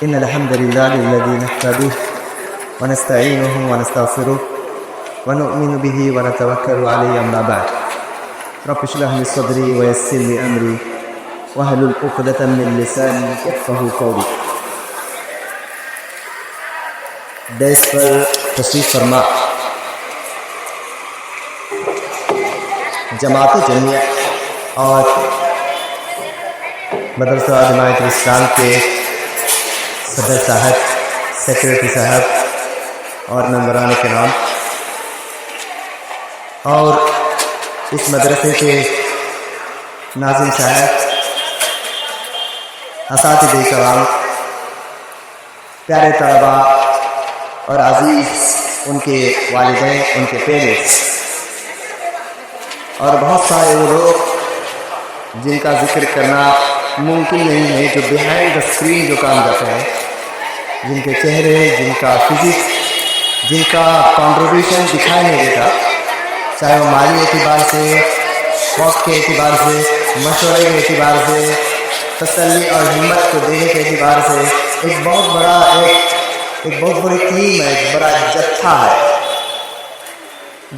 إن الحمد لله الذي نحمده ونستعينه ونستغفره ونؤمن به ونتوكل عليه أما بعد رب اشرح لي صدري ويسر لي أمري واحلل عقدة من لساني يفقهوا قولي. ڈیس پر تشریف فرما جماعت جمیع اور مدرسہ جماعت اسلام کے صدر صاحب، سیکریٹری صاحب اور ممبران کرام اور اس مدرسے کے ناظم صاحب، اساتذہ کرام، پیارے طلباء اور عزیز ان کے والدین، ان کے پیرنٹس اور بہت سارے وہ لوگ جن کا ذکر کرنا ممکن نہیں ہے، جو بیہائنڈ دا اسکرین جو کام کرتے ہیں، جن کے چہرے، جن کا فزکس، جن کا کنٹریبیوشن دکھائی نہیں دیتا، چاہے وہ مالی اعتبار سے، وقت کے اعتبار سے، مشورے کے اعتبار سے، تسلی اور ہمت کو دینے کے اعتبار سے ایک بہت بڑی ٹیم ہے، ایک بڑا جتھا ہے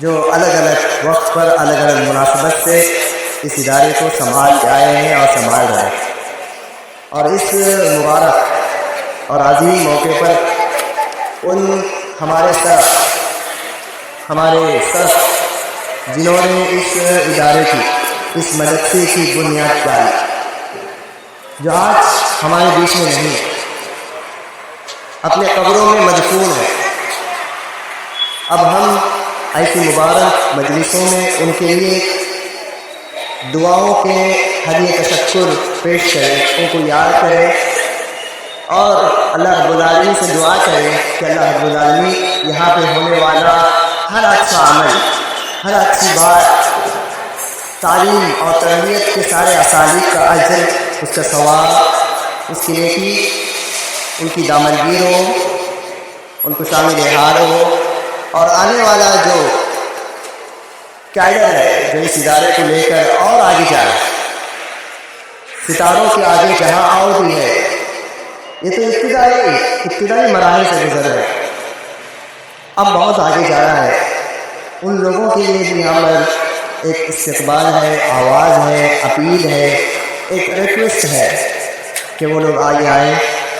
جو الگ الگ وقت پر الگ الگ مناسبت سے اس ادارے کو سنبھال کے آئے ہیں اور سنبھال رہے ہیں. اور اس مبارک اور عظیم موقع پر ان ہمارے سر جنہوں نے اس ادارے کی، اس مدرسے کی بنیاد ڈالی، جو آج ہمارے بیچ میں نہیں ہے، اپنے قبروں میں مدفون ہے. اب ہم ایسی مبارک مجلسوں میں ان کے لیے دعاؤں کے ہدیہ تشکر پیش کریں، ان کو یاد کریں اور اللہ رب العالمین سے دعا کریں کہ اللہ رب العالمین یہاں پہ ہونے والا ہر اچھا عمل، ہر اچھی بات، تعلیم اور تربیت کے سارے اسالیب کا اجر، اس کا ثواب، اس کی نیکی ان کی دامنگیر ہو، ان کو شامل حال ہو، اور آنے والا جو کیڈر ہے جو اس ادارے کو لے کر اور آگے جائے، ستاروں کے آگے جہاں اور بھی ہے، یہ تو ابتدائی مراحل سے گزر ہے، اب بہت آگے جا رہا ہے. ان لوگوں کے لیے بھی یہاں پر ایک استقبال ہے، آواز ہے، اپیل ہے، ایک ریکویسٹ ہے کہ وہ لوگ آگے آئیں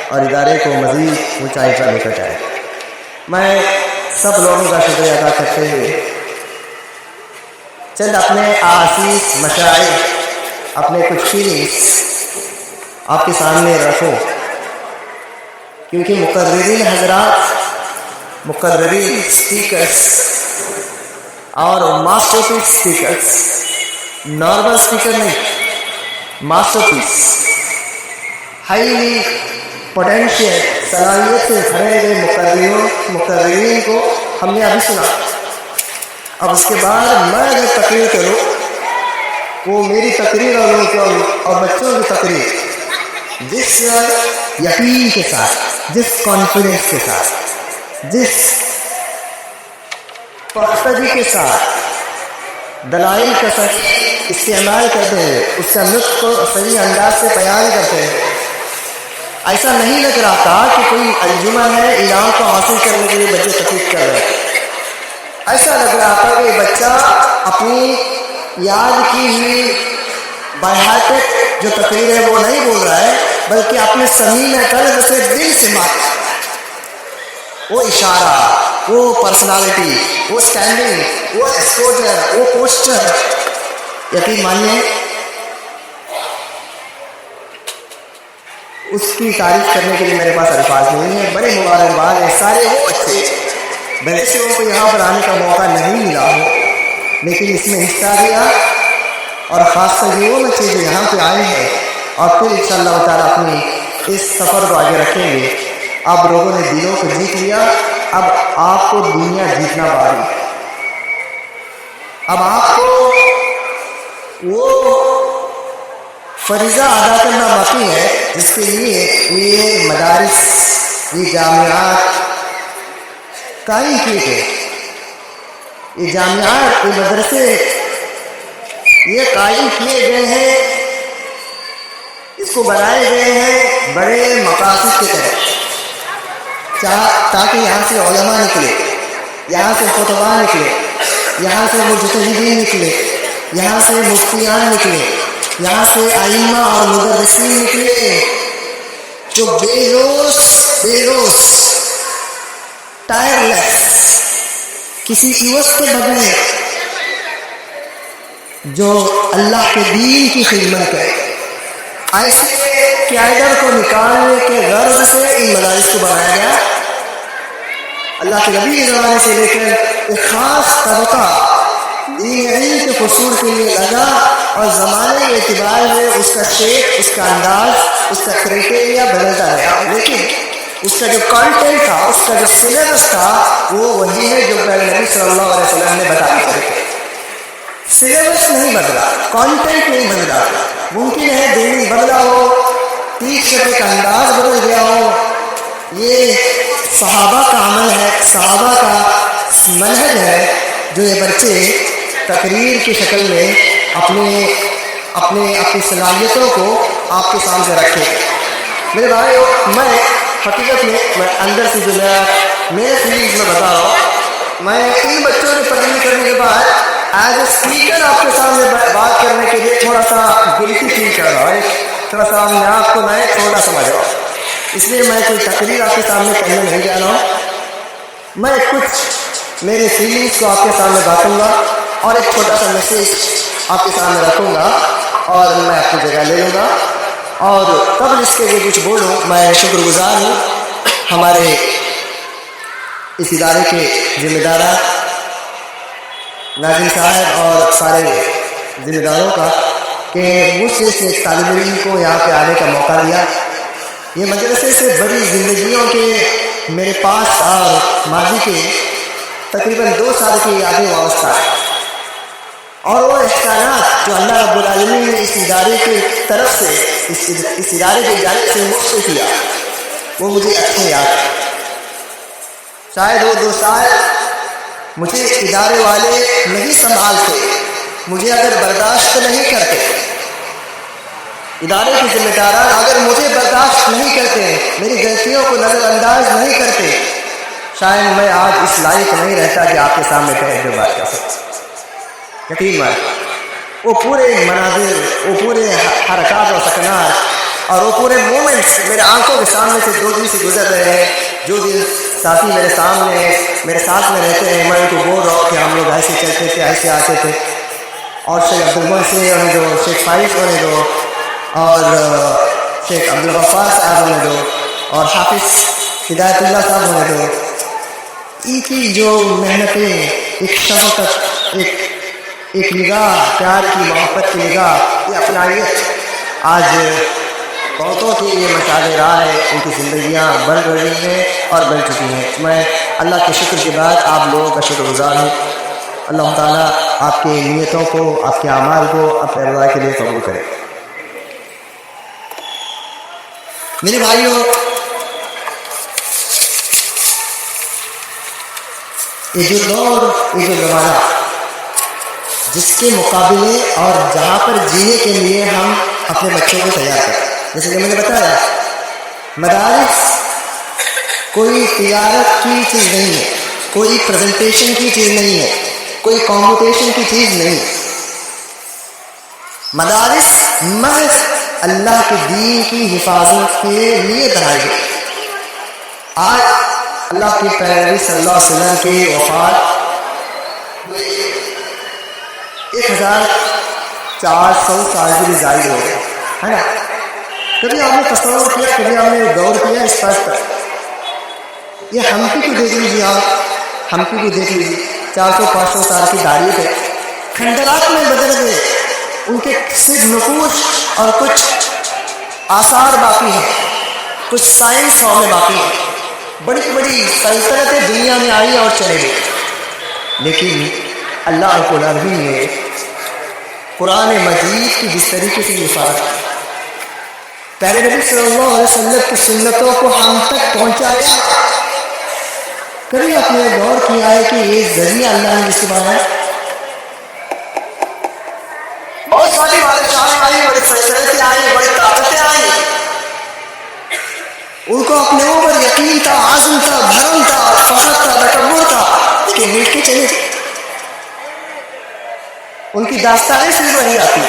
اور ادارے کو مزید اونچائی پر لے کر جائیں. میں سب لوگوں کا شکریہ ادا کرتے ہوئے چند اپنے احاسیس، مشاعر، اپنے کچھ فیلنگس آپ کے سامنے رکھوں، کیونکہ مقررین حضرات، مقررین اسپیکرز اور ماسٹر پیس اسپیکرز، نارمل اسپیکر نہیں، ماسٹر پیس، ہائیلی پوٹینشیل، صلاحیت سے بھرے ہوئے مقررین کو ہم نے ابھی سنا. اب اس کے بعد میں اگر تقریر کروں، وہ میری تقریر اور بچوں کی تقریر جس یقین کے ساتھ، جس کانفیڈنس کے ساتھ، جس پختگی کے ساتھ دلائل کا سچ استعمال کرتے ہیں، اس کا نطق کو صحیح انداز سے بیان کرتے ہیں، ایسا نہیں لگ رہا تھا کہ کوئی انجمن ہے انعام کو حاصل کرنے کے لیے بچے تقریر کر رہے ہیں. ایسا لگ رہا تھا کہ بچہ اپنی یاد کی ہوئی باہر جو تقریر ہے وہ نہیں بول رہا ہے، بلکہ اپنے صمیم قلب سے، دل سے وہ اشارہ، وہ پرسنالٹی، وہ اسٹینڈنگ، وہ ایکسپوجر، وہ پوسچر، یقین مانیے اس کی تعریف کرنے کے لیے میرے پاس الفاظ نہیں ہے. بڑے مبارکباد ہے سارے وہ بچے بچوں کو یہاں پر آنے کا موقع نہیں ملا ہو، لیکن اس میں حصہ لیا، اور خاص کر یہ وہ بچے جو یہاں پہ آئے ہیں اور پھر انشاءاللہ تعالیٰ اپنی اس سفر کو آگے رکھیں گے. اب لوگوں نے دلوں کو جیت لیا، اب آپ کو دنیا جیتنا باری، اب آپ کو وہ فریضہ ادا کرنا باقی ہے جس کے لیے یہ مدارس، یہ جامعات قائم کیے گئے. یہ جامعات، یہ مدرسے یہ قائم کیے گئے ہیں، اس کو بنائے گئے ہیں بڑے مقاصد کے تحت. تاکہ یہاں سے علماء نکلے، یہاں سے فتوا نکلے، یہاں سے مجتہدین نکلے، یہاں سے مفتیان نکلے، یہاں سے ائمہ اور مدرسین نکلے جو بے روز ٹائر لیس، کسی عوض کے بغیر جو اللہ کے دین کی خدمت کرے۔ ایسے کیڈر کو نکالنے کے غرض سے ان مدارس کو بنایا گیا۔ اللہ کے نبی کے زمانے سے لے کر ایک خاص طبقہ دین علم کے حصول کے لیے لگا، اور زمانے کے اعتبار میں اس کا شیپ، اس کا انداز، اس کا کرائٹیریا بدلتا رہا، لیکن اس کا جو کانٹینٹ تھا، اس کا جو سلیبس تھا، وہ وہی ہے جو نبی صلی اللہ علیہ وسلم نے بتایا تھا۔ سلیبس نہیں بدلا، کانٹینٹ نہیں بدلا۔ ممکن ہے دین بدلا ہو، تیس شفے کا انداز بدل گیا ہو، یہ صحابہ کا عمل ہے، صحابہ کا منہج ہے جو یہ بچے تقریر کی شکل میں اپنی صلاحیتوں کو آپ کے سامنے رکھے۔ میرے بھائیو، میں حقیقت میں اندر سے جو میرے فیلنگز میں بتا رہا ہوں، میں ان بچوں کی تقریر کرنے کے بعد ایز اے اسپیکر آپ کے سامنے بات کرنے کے لیے تھوڑا سا گلٹی فیل کر رہا ہوں، تھوڑا سا اپنے آپ کو میں چھوٹا سمجھ رہا ہوں، اس لیے میں کوئی تقریر آپ کے سامنے کہنے نہیں جا رہا ہوں۔ میں کچھ میرے فیلنگس کو آپ کے سامنے باتوں گا اور ایک چھوٹا سا میسیج آپ کے سامنے رکھوں گا اور میں آپ کی جگہ لے لوں گا، اور قبل اس کے جو کچھ بولوں، میں شکر گزار ہوں ہمارے اس ادارے کے ذمہ داران ناظم صاحب اور سارے ذمہ داروں کا کہ مجھ سے ایک طالب علم کو یہاں پہ آنے کا موقع دیا۔ یہ مدرسے سے بڑی زندگیوں کے میرے پاس اور ماضی کے تقریباً 2 سال کی یادیں وابستہ ہے، اور وہ احسانات جو اللہ رب العالمین نے اس ادارے کی طرف سے، اس ادارے کی جانب سے مجھ سے کیا، وہ مجھے اچھے یاد ہیں۔ شاید وہ 2 سال مجھے ادارے والے نہیں سنبھالتے، مجھے اگر برداشت نہیں کرتے، ادارے کے ذمہ داران اگر مجھے برداشت نہیں کرتے، میری غلطیوں کو نظر انداز نہیں کرتے، شاید میں آج اس لائق نہیں رہتا کہ آپ کے سامنے بیٹھ کر بات کر سکتا۔ یقین بات، وہ پورے مناظر، وہ پورے حرکات و سکنات اور وہ پورے مومنٹس میرے آنکھوں کے سامنے سے 2 دن سے گزر رہے ہیں۔ جو دن ساتھی میرے سامنے میرے ساتھ میں رہتے ہیں، میں ان کو بول رہا ہوں کہ ہم لوگ ایسے چلتے تھے، ایسے آتے تھے، اور شیخ عبدالمحسن ہونے دو، شیخ فائز ہونے دو، اور شیخ عبدالغفار صاحب ہونے دو، اور حافظ ہدایت اللہ صاحب ہونے دو، ان کی جو محنتیں، ایک شفقت، ایک نگاہ، پیار کی، محبت کی نگاہ، یہ اپنائیت آج بہتوں کی یہ مشعل راہ ہے، ان کی زندگیاں بن رہی ہیں اور بن چکی ہیں۔ میں اللہ کے شکر کے بعد آپ لوگوں کا شکر گزار ہوں۔ اللہ تعالیٰ آپ کی نیتوں کو، آپ کے اعمال کو اپنے رضا کے لیے قبول کرے۔ میرے بھائیوں، یہ جو دور، یہ جو زمانہ جس کے مقابلے اور جہاں پر جینے کے لیے ہم اپنے بچوں کو تیار کریں، جیسے کہ میں نے بتایا، مدارس کوئی تجارت کی چیز نہیں ہے، کوئی پریزنٹیشن کی چیز نہیں ہے، کوئی کمپٹیشن کی چیز نہیں ہے۔ مدارس محض اللہ کے دین کی حفاظت کے لیے بنائی گئی۔ آج اللہ کے پیغمبر صلی اللہ علیہ وسلم کی وفات 1400 سال کی زائد ہو گئی ہے نا۔ کبھی آپ نے تصور کیا، کبھی آپ نے غور کیا اس بات پر؟ یہ ہمپی کو دیکھ لیجیے، آپ ہمپی کو دیکھ لیجیے، 400-500 سال کی داڑھی ہے، کھنڈرات میں بدل گئے، ان کے صرف نقوش اور کچھ آثار باقی ہیں، کچھ سائنس فارم میں باقی ہیں، بڑی بڑی سلطنتیں دنیا میں آئی اور چلے گئی، لیکن اللہ رب العالمین نے قرآن مجید کی جس طریقے سے حفاظت کی، پیارے نبی صلی اللہ علیہ وسلم کی سنتوں کو ہم تک پہنچایا۔ کبھی آپ نے غور کیا ہے کہ یہ ذریعہ اللہ نے جس کے بنایا؟ بہت ساری بادشاہیں آئی، بڑی سلطنتیں آئی، بڑی طاقتیں آئی، ان کو اپنے اوپر یقین تھا، عزم تھا، بھرم تھا، فخر تھا، تکبر تھا کہ مل کے چلے تھے. ان کی داستانیں صرف وہی آتی.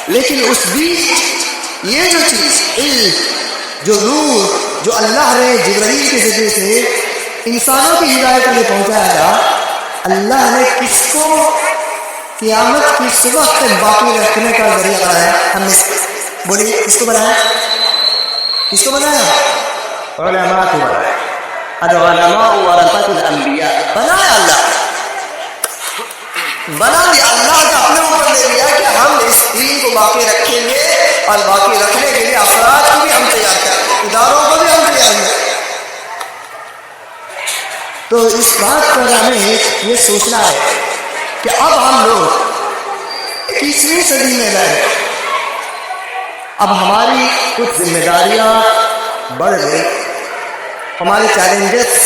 لیکن اس بیچ یہ جو چیز، علم، جو نور، جو اللہ نے جبرائیل کے ذریعے سے انسانوں کی ہدایت میں پہنچایا، اللہ نے کس کو قیامت کی صبح تک باقی رکھنے کا ذریعہ بنایا؟ ہم نے بولیے کس کو بنایا؟ کس کو بنایا؟ علماء کو بنایا. العلماء ورثۃ الانبیاء. بنایا اللہ، بنا لیا اللہ نے اپنے اوپر لے لیا کہ ہم اس دین کو باقی رکھیں گے، اور باقی رکھنے کے لیے افراد کو بھی ہم تیار کریں، اداروں کو بھی ہم تیار کریں. تو اس بات پر ہمیں یہ سوچنا ہے کہ اب ہم لوگ 21ویں صدی میں رہے، اب ہماری کچھ ذمہ داریاں بڑھ گئی، ہمارے چیلنجز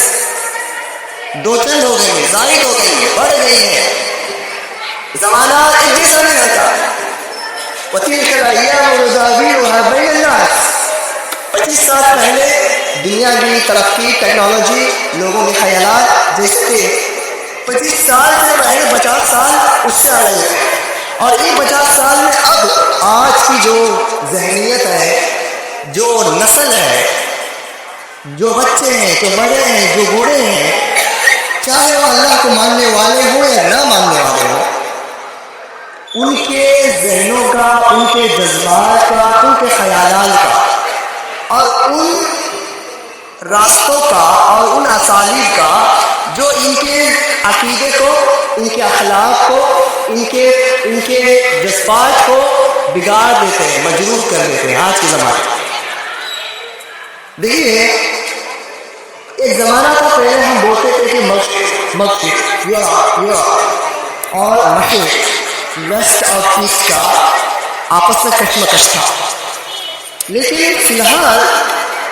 دو چند ہو گئی، زائد ہو گئی، بڑھ گئی ہیں. زمانہ ایک جیسا نہیں رہتا. وَتِلْكَ الْأَيَّامُ نُدَاوِلُهَا بَيْنَ النَّاسِ. 25 سال پہلے دنیا کی ترقی، ٹیکنالوجی، لوگوں کے خیالات جیسے تھے، 25 سال سے پہلے 50 سال اس سے آ رہے ہیں. اور ان 50 سال میں اب آج کی جو ذہنیت ہے، جو نسل ہے، جو بچے ہیں، جو بڑے ہیں، جو بوڑھے ہیں، چاہے وہ اللہ کو ماننے والے ہوں یا نہ ماننے والے ہوں، ان کے ذہنوں کا، ان کے جذبات کا، ان کے خیالات کا، اور ان راستوں کا اور ان اسالیب کا جو ان کے عقیدے کو، ان کے اخلاق کو، ان کے جذبات کو بگاڑ دیتے ہیں، مجروح کر دیتے ہیں. آج کے زمانے دیکھیے، ایک زمانہ تھا پہلے ہم بولتے تھے کہ مشرق یورپ اور مشرق ویسٹ اور ایسٹ کا آپس میں کشمکش تھا. لیکن فی الحال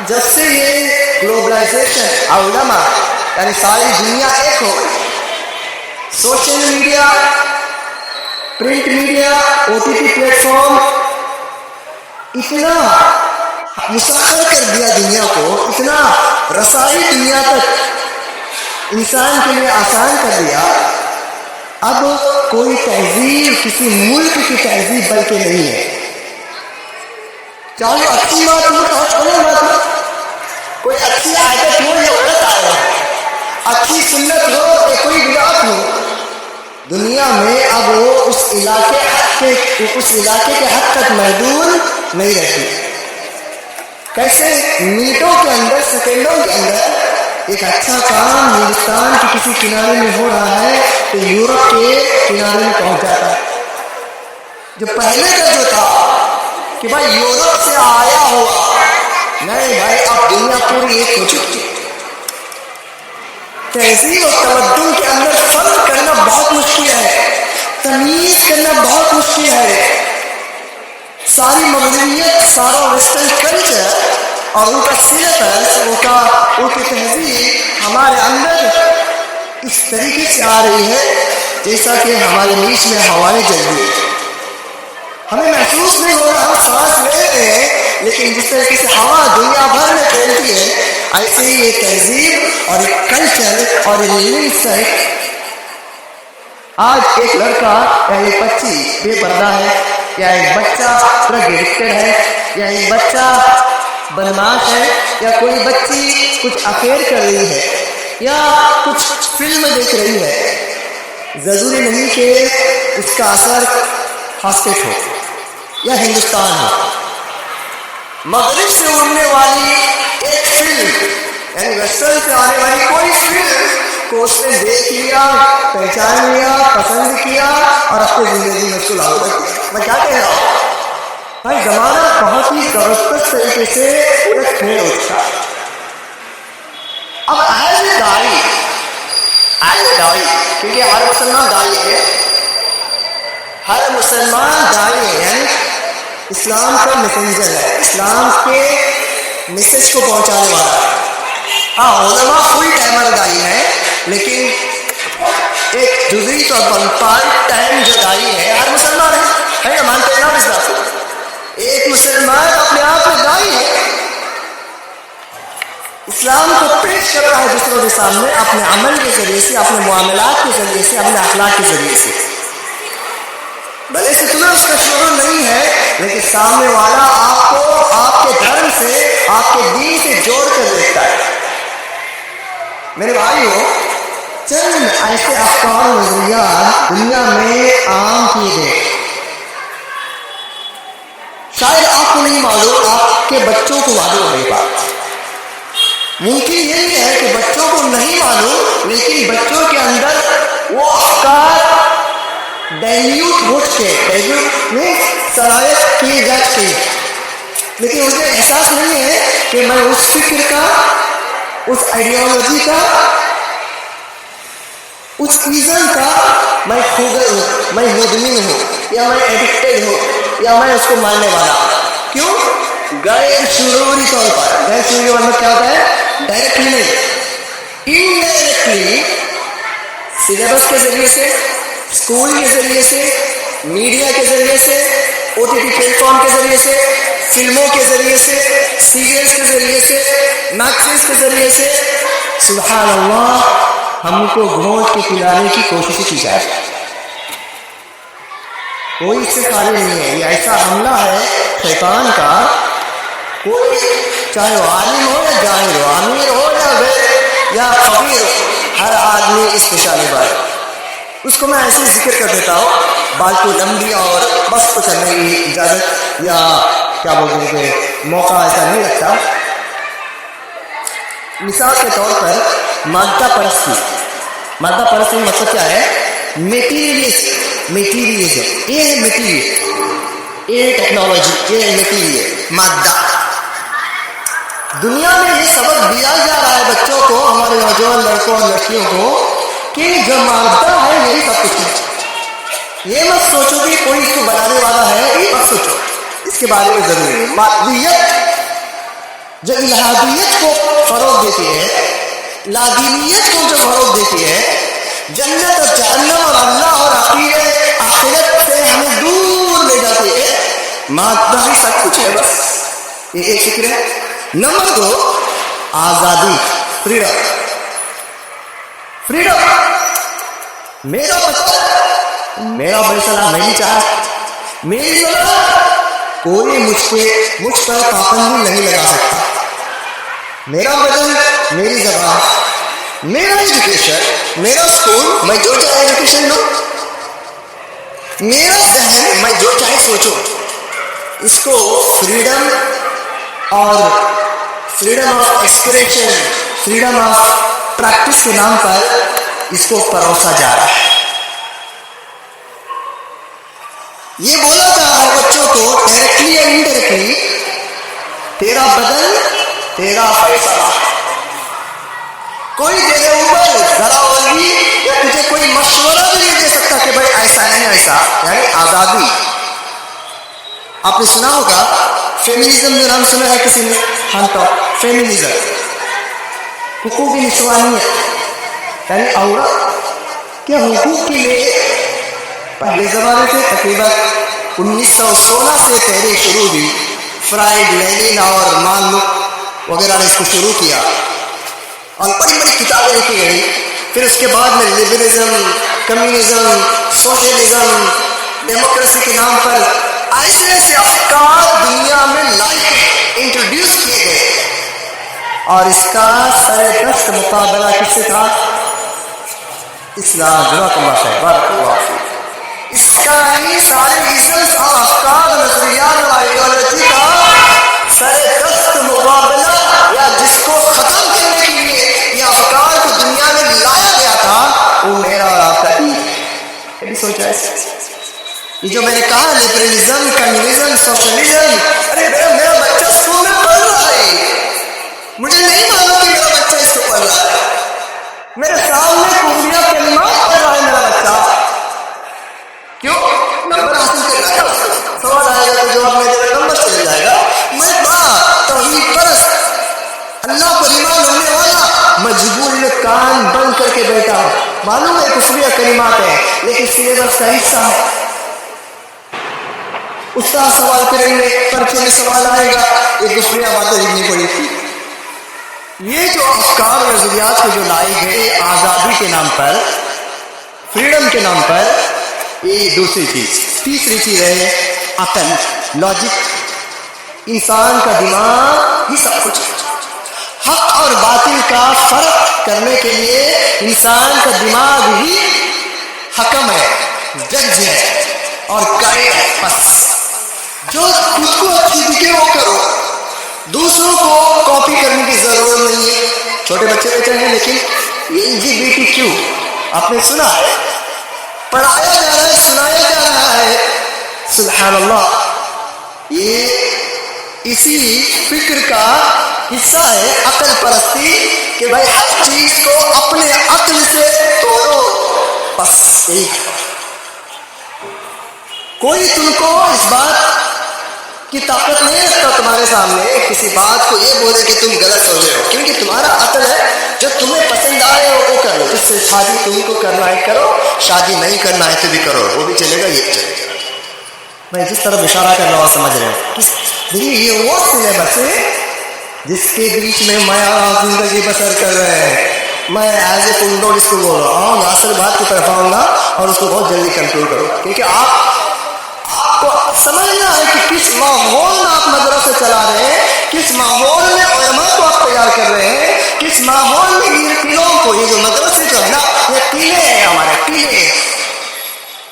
جب سے یہ گلوبلائزیشن، علماء یعنی ساری دنیا ایک ہو گئی، social media, print media, OTT plate form اتنا مسخر کر دیا دنیا کو، اتنا رسائی دنیا تک انسان کے لیے آسان کر دیا. اب کوئی تہذیب کسی ملک کی تہذیب بلکہ نہیں ہے. چاہے اچھی بات ہو تو چھوڑے بات ہو، کوئی اچھی عادت ہو یا غلط عادت، اچھی سنت ہو یا کوئی بدعت ہو، دنیا میں اب وہ اس علاقے کے حد تک محدود نہیں رہتی. کیسے منٹوں کے اندر، سیکنڈوں کے اندر ایک اچھا کام ہندوستان کے کسی کنارے میں ہو رہا ہے تو یورپ کے کنارے میں پہنچ جاتا ہے. جو پہلے کا جو تھا کہ بھائی یورپ سے آیا ہوا، نہیں بھائی، اب دنیا پوری ایک ہو چکی ہے. تہذیب اور تمدن کے اندر فرق کرنا بہت مشکل ہے، تمیز کرنا بہت مشکل ہے. ساری مغربیت، سارا ویسٹرن کلچر اور ان کا سلیبس، ان کی تہذیب ہمارے اندر اس طریقے سے آ رہی ہے جیسا کہ ہمارے بیچ میں ہوائیں چل رہی ہے. ہمیں محسوس نہیں ہو رہا، ہم سانس لے رہے ہیں، لیکن جس طریقے سے ہوا دنیا بھر میں پھیلتی ہے، ایسے ہی یہ تہذیب اور ایک کلچر اور آج ایک لڑکا یا ایک بچی بے پردہ ہے، یا ایک بچہ ڈرگ ایڈکٹڈ ہے، یا ایک بچہ بدماش ہے، یا کوئی بچی کچھ افیئر کر رہی ہے، یا کچھ فلم دیکھ رہی ہے، ضروری نہیں کہ اس کا اثر ہاسپٹ ہو یا ہندوستان ہو. مغرب سے اڑنے والی ایک فلم، یعنی ویسٹرن سے آنے والی کوئی فلم کو اس نے دیکھ لیا، پہچان لیا، پسند کیا اور اپنی زندگی میں اس کو لاگو کر دیا. میں کیا کہہ رہا ہوں بھائی، زمانہ بہت ہی زبردست طریقے سے الٹ پھیر ہو چکا ہے. اب ایز داعی، کیونکہ ہر مسلمان داعی ہے، ہر مسلمان داعی ہے، یعنی اسلام کا میسنجر ہے، اسلام کے میسج کو پہنچانے والا ہے. ہاں، علماء فل ٹائمر داعی ہے، لیکن ایک جزوی طور پر پارٹ ٹائم جو داعی ہے ہر مسلمان ہے نا، مانتے ہیں نا اس بات کو. ایک مسلمان اپنے آپ میں داعی ہے. اسلام کو پیش کر رہا ہے دوسروں کے سامنے اپنے عمل کے ذریعے سے، اپنے معاملات کے ذریعے سے، اپنے اخلاق کے ذریعے سے. بھلے سے تمہیں اس کا شعور نہیں ہے، لیکن سامنے والا آپ کو آپ کے دھرم سے، آپ کے دین سے جوڑ کر دیکھتا ہے. میرے بھائیوں، چند ایسے افکار و نظریات دنیا میں عام کیے گئے. شاید آپ کو نہیں معلوم، آپ کے بچوں کو معلوم ہے. بات ممکن یہی ہے کہ بچوں کو نہیں معلوم، لیکن بچوں کے اندر وہ افکار ڈائلیوٹ ہو چکے میں صلاحیت کی جا چکی ہے، لیکن مجھے احساس نہیں ہے کہ میں اس فکر کا، اس آئیڈیالوجی کا، اس ایزن کا میں کھو گئی ہوں، میں مدمن ہوں، یا میں ایڈکٹیڈ ہوں، یا میں اس کو ماننے والا. کیوں؟ غیر شعوری طور پر. غیر شعوری مطلب کیا ہوتا ہے؟ ڈائریکٹلی نہیں، انڈائریکٹلی، سلیبس کے ذریعے سے، اسکول کے ذریعے سے، میڈیا کے ذریعے سے، O T T plate form کے ذریعے سے، فلموں کے ذریعے سے، سیریلس کے ذریعے سے، میگزینس کے ذریعے سے، سبحان اللہ، ہم کو گھونٹ کے پلانے کی کوشش کی جائے. کوئی اس سے خالی نہیں ہے. یہ ایسا حملہ ہے شیطان کا. کوئی چاہے وہ عالم ہو یا جاہل ہو، امیر ہو یا فقیر ہو، ہر آدمی اس پہ چالباز ہے. اس کو میں ایسے ذکر کر دیتا ہوں، بات کو لمبی اور بس کو کرنے کی اجازت یا کیا بولتے ہیں کہ موقع ایسا نہیں لگتا. مثال کے طور پر مادہ پرستی. مادہ پرستی کا مطلب کیا ہے؟ میٹیریلزم. یہ ہے میٹیریل، یہ ٹیکنالوجی، یہ میٹیریل، مادہ. دنیا میں یہ سبق دیا جا رہا ہے بچوں کو، ہمارے نوجوان لڑکوں اور لڑکیوں کو، کہ جو مادہ ہے یہی سب کچھ ہے. یہ مت سوچو کہ کوئی اس کو بنانے والا ہے، یہ مت سوچو اس کے بارے میں. ضروری مادیت جو الہادیت کو فروغ دیتی ہے، لادینیت کو جو فروغ دیتی ہے، جنت اور جہنم اور اللہ اور آخرت سے ہمیں دور لے جاتی ہے، مادہ ہی سب کچھ ہے. بس یہ ایک فکر ہے. نمبر 2، آزادی، فریڈم. میرا بچہ، میرا فیصلہ، میری چاہت، میری ضرورت، کوئی مجھ پر پابندی نہیں لگا سکتا. میرا بدن، میری زبان، میرا ایجوکیشن، میرا اسکول، میں جو چاہے ایجوکیشن لوں، میرا ذہن، میں جو چاہے سوچوں. اس کو فریڈم اور freedom of expression, freedom of practice کے نام پر اس کو پروسا جا رہا ہے. یہ بولا جا رہا ہے بچوں کو ڈائریکٹلی یا انڈائریکٹلی، تیرا بدن تیرا فیصلہ. کوئی تیرے اوپر ذرا بھی یا تجھے کوئی مشورہ بھی نہیں دے سکتا کہ بھائی ایسا نہیں ایسا. یعنی آزادی. آپ نے سنا ہوگا فیمنزم کا نام سنا ہے کسی نے؟ ہم تو فیمنزم، حقوق نسوانیت، یعنی عورت کے حقوق کے لیے پہلے زمانے سے تقریباً 1916 سے تحریک شروع ہوئی. فرائڈ، لینن اور مارلوک وغیرہ نے اس کو شروع کیا اور بڑی بڑی کتابیں لکھی گئی. پھر اس کے بعد میں لبرلزم، کمیونزم، سوشلزم، ڈیموکریسی کے نام پر ایسے ایسے افکار دنیا میں لائے، انٹروڈیوس کیے گئے. اور اس کا سر دست مقابلہ کس سے تھا؟ اسلام. جزاک اللہ خیر، بارک اللہ فیک. اس کا ہی سارے ریزنس اور افکار، نظریات اور آئیڈیالوجی کا سر دست مقابلہ، یا جس کو ختم کرنے کے لیے یہ افکار کو دنیا میں لایا گیا تھا، وہ میرا اور آپ کا دین ہے. کبھی سوچا ہے؟ یہ جو میں نے کہا لبرلزم، کمیونزم، سوشلزم، ارے میرا بچہ اسکول میں پڑھ رہا ہے، مجھے نہیں معلوم کہ میرا بچہ اس کو پڑھ رہا ہے. میرے سامنے کفریہ کلمات پڑھ رہا ہے میرا بچہ. کیوں؟ نمبر حاصل کرنا ہے. سوال آئے گا تو جواب میں دے نمبر چل جائے گا. میں بڑا توحید پرست، اللہ پر ایمان رکھنے والا، مجبور کان بند کر کے بیٹھا ہوں. معلوم ہے کفریہ کلمات ہے، لیکن سلیبس کا حصہ ہے. استاد سوال کریں گے، پرچے میں سوال آئے گا، یہ کفریہ باتیں لکھنی پڑی تھی. یہ جو افکار اور نظریات کو جو لائے گئے آزادی کے نام پر، فریڈم کے نام پر، یہ دوسری چیز. تیسری چیز ہے عقل، لاجک. انسان کا دماغ ہی سب کچھ ہے. حق اور باطل کا فرق کرنے کے لیے انسان کا دماغ ہی حکم ہے، جج ہے اور گائیڈ ہے. بس جو خود کو اچھی دکھے وہ کرو، دوسروں کو کاپی کرنے کی ضرورت نہیں ہے. چھوٹے بچے بیٹھے ہیں لیکن LGBTQ آپ نے سنا ہے، پڑھایا جا رہا ہے، سنایا جا رہا ہے. سبحان اللہ، یہ اسی فکر کا حصہ ہے، عقل پرستی، کہ بھائی ہر چیز کو اپنے عقل سے توڑو. بس یہی کوئی تم کو اس بات کی طاقت نہیں رکھتا تمہارے سامنے کسی بات کو یہ بولے کہ تم غلط ہو گئے ہو، کیونکہ تمہارا عقل ہے. جو تمہیں پسند آئے وہ کرو. جس سے شادی تم کو کرنا ہے کرو، شادی نہیں کرنا ہے تو بھی کرو، وہ بھی چلے گا، یہ بھی چلے گا. میں جس طرح اشارہ کر رہا ہوں سمجھ رہے ہوں. یہ وہ سلیبس ہے جس کے بیچ میں میں آپ زندگی بسر کر رہے ہیں. میں ایز اے کنڈول اس کو بول رہا ہوں، ناصر بات کی طرف آؤں گا اور اس کو بہت جلدی کنٹرول کرو، کیونکہ آپ کو سمجھنا ہے کہ کس ماحول میں آپ مدرسے چلا رہے ہیں، کس ماحول میں علماء کو آپ تیار کر رہے ہیں، کس ماحول میں یہ قلعوں کو، یہ جو مدرسے جو ہے نا، یہ قلعے ہیں، ہمارے قلعے.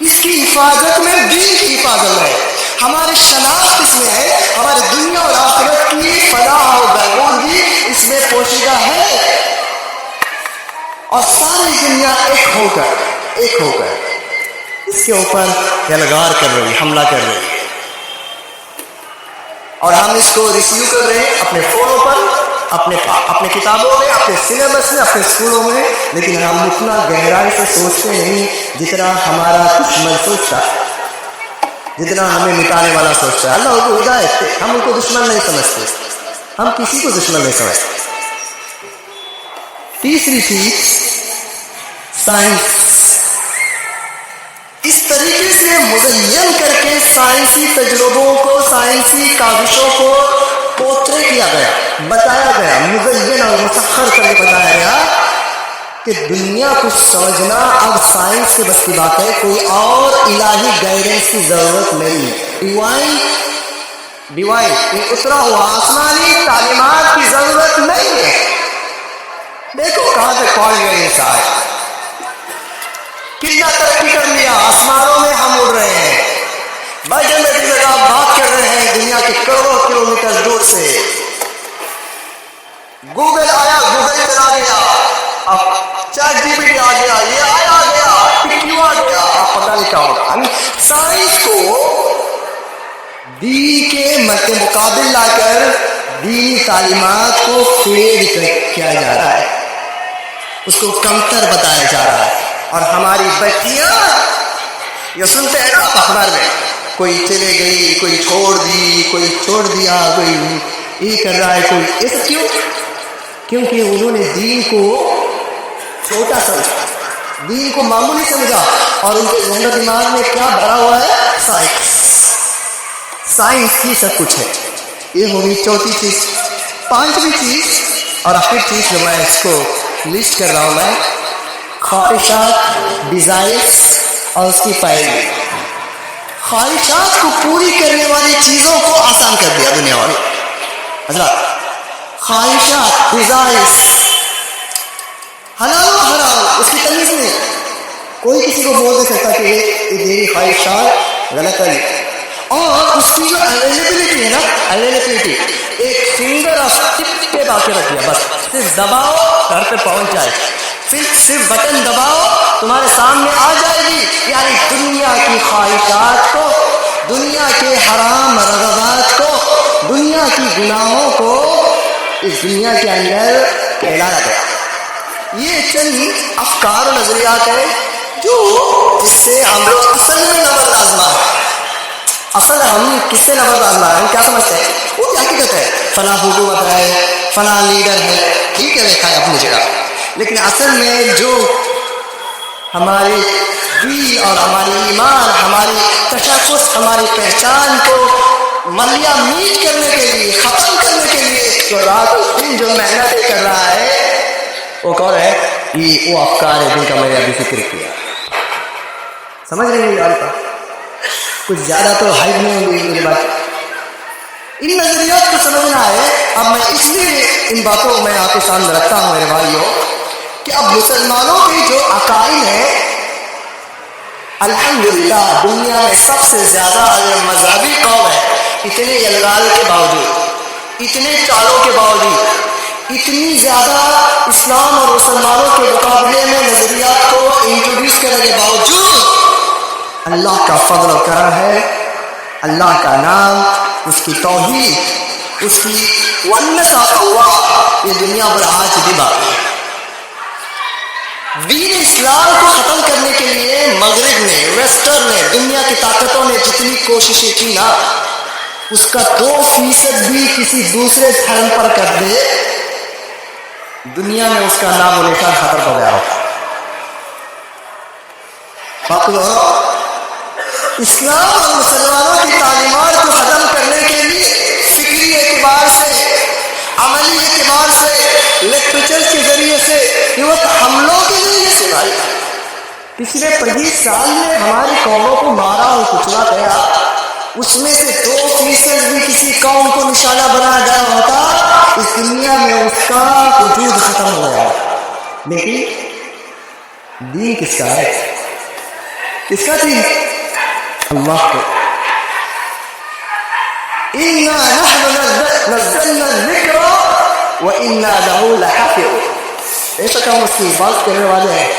اس کی حفاظت میں دین کی حفاظت ہے. ہماری شناخت اس میں ہے، ہماری دنیا اور آخرت کی فلاح و بہبود بھی اس میں پوشیدہ ہے. اور ساری دنیا ایک ہو کر اس کے اوپر یلغار کر رہی ہے، حملہ کر رہی ہے. اور ہم اس کو ریسیو کر رہے ہیں اپنے فونوں پر، اپنے کتابوں میں، اپنے سلیبس میں، اپنے اسکولوں میں. لیکن ہم اتنا گہرائی سے سوچتے نہیں جتنا ہمارا دشمن سوچتا ہے، جتنا ہمیں مٹانے والا سوچتا ہے. اللہ کو ہدایت ہے، ہم ان کو دشمن نہیں سمجھتے، ہم کسی کو دشمن نہیں سمجھتے. تیسری چیز سائنس. اس طریقے سے مزین کر کے سائنسی تجربوں کو، سائنسی کاوشوں کو پورٹری کیا گیا، بتایا گیا، مزین اور مسخر کر کے بتایا گیا کہ دنیا کو سمجھنا اب سائنس کے بس کی بات ہے. کوئی اور الہی گائیڈنس کی ضرورت نہیں. ڈیوائن اترا ہوا آسمانی تعلیمات کی ضرورت نہیں ہے. دیکھو کہاں سے پہنچ گئے انسان، کتنا ترقی کر لیا، آسمانوں میں ہم اڑ رہے ہیں. بھائی جب آپ بات کر رہے ہیں دنیا کے کروڑوں کلومیٹر دور سے. گوگل آیا، گوگل چلا گیا، اب چیٹ GPT آ گیا، یہ آ گیا، کیوں آ گیا، آپ پتہ نہیں کیا ہوگا. سائنس کو دین کے مقابل لا کر دینی تعلیمات کو فیڈ کیا جا رہا ہے، اس کو کمتر بتایا جا رہا ہے. اور ہماری بچیاں یہ سنتے ہیں نا اخبار میں، کوئی چلے گئی، کوئی چھوڑ دی، کوئی چھوڑ دیا، کوئی یہ کر رہا ہے، کوئی ایسا. کیوں؟ کیونکہ انہوں نے دین کو چھوٹا سمجھا، دین کو معمولی سمجھا، اور ان کے ذہن و دماغ میں کیا بھرا ہوا ہے؟ سائنس ہی سب کچھ ہے. یہ ہوگی چوتھی چیز. پانچویں چیز اور آخری چیز جو میں اس کو لسٹ کر رہا ہوں، میں خواہشات، ڈیزائرس اور اس کی پیروی. خواہشات کو پوری کرنے والی چیزوں کو آسان کر دیا دنیا والوں. حضرات، خواہشات، ڈیزائرس، حلال و حرام، اس کی تمیز نہیں. کوئی کسی کو بول نہیں سکتا کہ یہ میری خواہشات غلط ہے. اور اس کی جو اویلیبلٹی ہے نا، اویلیبلٹی ایک فنگر آف ٹپ پہ باقی رکھ دیا. بس صرف دباؤ، گھر پہ پہنچ جائے، صرف بٹن دباؤ، تمہارے سامنے آ جائے گی. یعنی دنیا کی خواہشات کو، دنیا کے حرام رغبات کو، دنیا کی گناہوں کو اس دنیا کے اندر پھیلایا گیا. یہ چند افکار و نظریات ہیں جس سے ہم لوگ اصل میں نبرد آزما ہے. اصل ہم کس سے نبرد آزما ہے؟ ہم کیا سمجھتے ہیں؟ وہ کیا حقیقت ہے، فلاں حکومت ہے، فلاں لیڈر ہے، ٹھیک ہے دیکھا ہے اپنی جگہ. لیکن اصل میں جو ہماری دین اور ہماری ایمان، ہماری تشخص، ہماری پہچان کو ملیا میٹ کرنے کے لیے، ختم کرنے کے لیے جو رات و دن جو محنتیں کر رہا ہے وہ کون ہے؟ یہ وہ افکار ہے جن کا میں نے ابھی ذکر کیا. سمجھ رہے ہیں یار؟ کچھ زیادہ تو ہائٹ نہیں ہوگی میری بات. ان نظریات کو سمجھنا ہے. اب میں اس لیے ان باتوں کو میں آپ کے سامنے رکھتا ہوں میرے بھائیوں کہ اب مسلمانوں کی جو عقائد ہے، الحمدللہ دنیا میں سب سے زیادہ مذہبی قوم ہے. اتنے الغال کے باوجود، اتنے چالوں کے باوجود، اتنی زیادہ اسلام اور مسلمانوں کے مقابلے میں نظریات کو انٹروڈیوس کرنے کے باوجود اللہ کا فضل و کرم ہے، اللہ کا نام، اس کی توحید، اس کی ونس آف اللہ، یہ دنیا پر آ چکی بات ہے. دین اسلام کو ختم کرنے کے لیے مغرب نے، ویسٹرن نے، دنیا کی طاقتوں نے جتنی کوششیں کی نا، اس کا 2% بھی کسی دوسرے دھرم پر کر دے، دنیا میں اس کا نام و نشان ختم ہو گیا ہوتا. اسلام اور مسلمانوں کی تعلیمات کو ختم کرنے کے لیے فکری اعتبار سے، عملی اعتبار سے، لٹریچر کے ذریعے سے، یہ وقت حملوں کے ذریعے سے بھائی پچھلے 25 سال میں ہماری قوموں کو مارا اور کچلا گیا. اس میں سے 2% بھی کسی قوم کو نشانہ بنایا گیا ہوتا، اس دنیا میں اس کا وجود ختم ہو گیا. لیکن دین کس کا ہے؟ کس کا دین؟ اللہ کو. اِنَّا نَحْنُ نَزَّلْنَا الذِّكْرَ وَإِنَّا لَهُ لَحَافِظُونَ. ایسا کام اس کی حفاظت کرنے والے ہیں،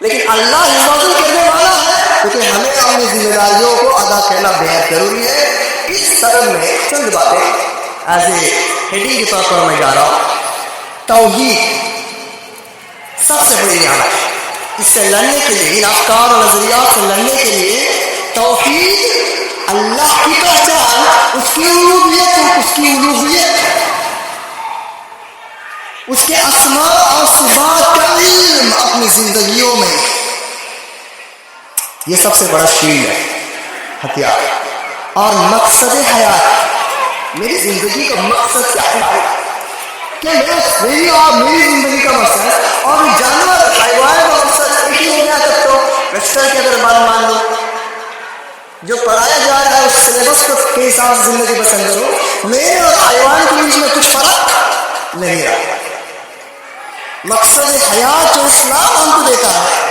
لیکن اللہ حفاظت کرنے والا ہے، کیونکہ ہمیں اپنی ذمہ داریوں کو ادا کرنا بہت ضروری ہے. اس سبب میں چند باتیں ایز اے ہیڈنگ کے طور پر میں جا رہا ہوں. توحید سب سے بڑی نعمت ہے. اس سے لڑنے کے لیے، ان افکار اور نظریات سے لڑنے کے لیے توحید، اللہ کی پہچان، اس کی الوہیت، اس کے اسماء اور صفات کا علم اپنی زندگیوں میں، یہ سب سے بڑا شیلڈ ہے، ہتھیار. اور مقصد حیات، میری زندگی کا مقصد کیا ہے؟ کیا میری اور میری زندگی کا مقصد ہے اور جانور حیوان کا مقصد ایک ہی ہو گیا؟ تب تو ویسٹرن کی اگر بات مان لو، جو پڑھایا جا رہا ہے اس سلیبس کے حساب سے زندگی بسر کرو، میرے اور حیوان کے بیچ میں کچھ فرق نہیں رہا. مقصد حیات جو اسلام ہم کو دیتا ہے،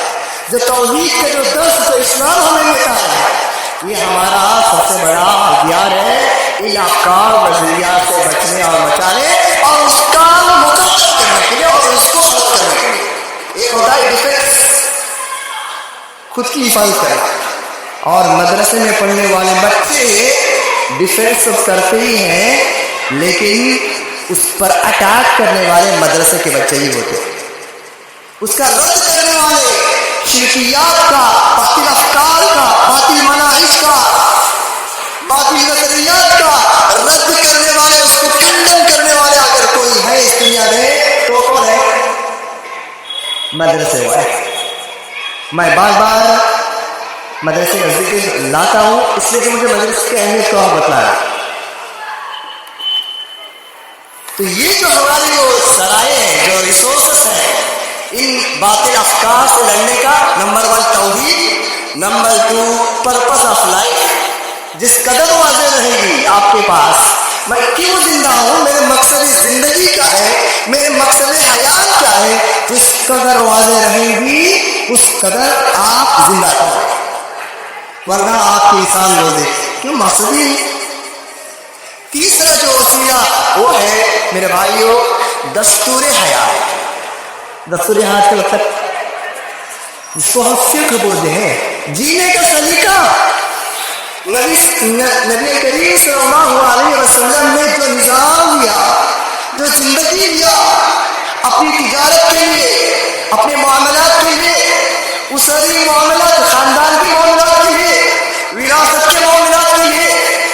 جو توحید کا جو درس جو اسلام ہمیں دیتا ہے، یہ ہمارا سب سے بڑا ہتھیار ہے ان افکار و نظریات سے بچنے اور بچانے اور اس کا مقابلہ کرنے کے لیے اور اس کو ختم کرنے کے لیے. ایک ہوتا ہے ڈیفینس، خود کی حفاظت کرنا. اور مدرسے میں پڑھنے والے بچے ڈیفینس کرتے ہی ہیں، لیکن اس پر اٹیک کرنے والے مدرسے کے بچے ہی ہوتے ہیں. اس کا رد کرنے والے، شرکیات کا، باطل افکار کا، باطل مناہج کا، باطل نظریات کا رد کرنے والے، اس کو کنڈم کرنے والے اگر کوئی ہے اس دنیا میں تو کون ہے؟ مدرسے والے. میں بار بار مدرسے کا ذکر لاتا ہوں اس لیے کہ مجھے مدرسے کی اہمیت کو بتلایا. تو یہ جو ہماری جو ذرائع ہیں، جو ریسورسز ہیں ان باطل افکار سے لڑنے کا، نمبر 1 توحید، نمبر 2 پرپس آف لائف. جس قدر واضح رہے گی آپ کے پاس میں کیوں زندہ ہوں، میرے مقصد زندگی کیا ہے، میرے مقصد حیات کیا ہے، جس قدر واضح رہے گی اس قدر آپ زندہ ہیں. ورنہ آپ کی انسان روزے کیوں مقصد ہی. تیسرا جو وسیلہ وہ ہے میرے بھائیوں دستور حیات. دستور حیات کا مطلب جس کو ہم فقہ بولتے ہیں، جینے کا سلیقہ. نبی کریم صلی اللہ علیہ وسلم نے جو نظام دیا، جو زندگی دیا اپنی تجارت کے لیے، اپنے معاملات کے لیے، اسری معاملات، خاندان کے معاملات کے لیے، وراثت کے معاملات کے لیے،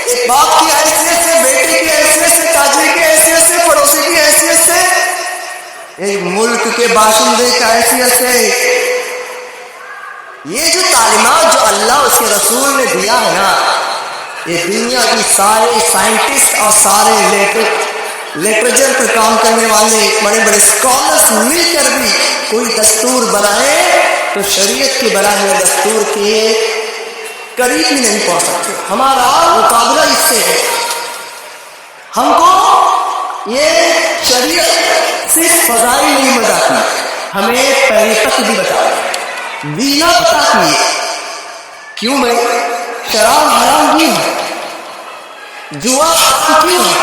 ایک باپ کی حیثیت سے، بیٹے کی حیثیت سے، تاجر کی حیثیت سے، پڑوسی کی حیثیت سے، ایک ملک کے باشندے کی حیثیت سے، یہ جو تعلیمات جو اللہ اس کے رسول نے دیا ہے نا، یہ دنیا کی سارے سائنٹسٹ اور سارے لٹریچر پہ کام کرنے والے بڑے بڑے اسکالرس مل کر بھی کوئی دستور بنائے تو شریعت کے بنائے ہوئے دستور کے قریب ہی نہیں پہنچ سکتے. ہمارا مقابلہ اس سے ہے. ہم کو یہ شریعت صرف فضائی نہیں بتاتی، ہمیں پہلے تک بھی بتاتی، وینا بتاتی ہے. کیوں بھائی؟ شراب حرام کیوں ہے؟ جوا حرام کیوں ہے؟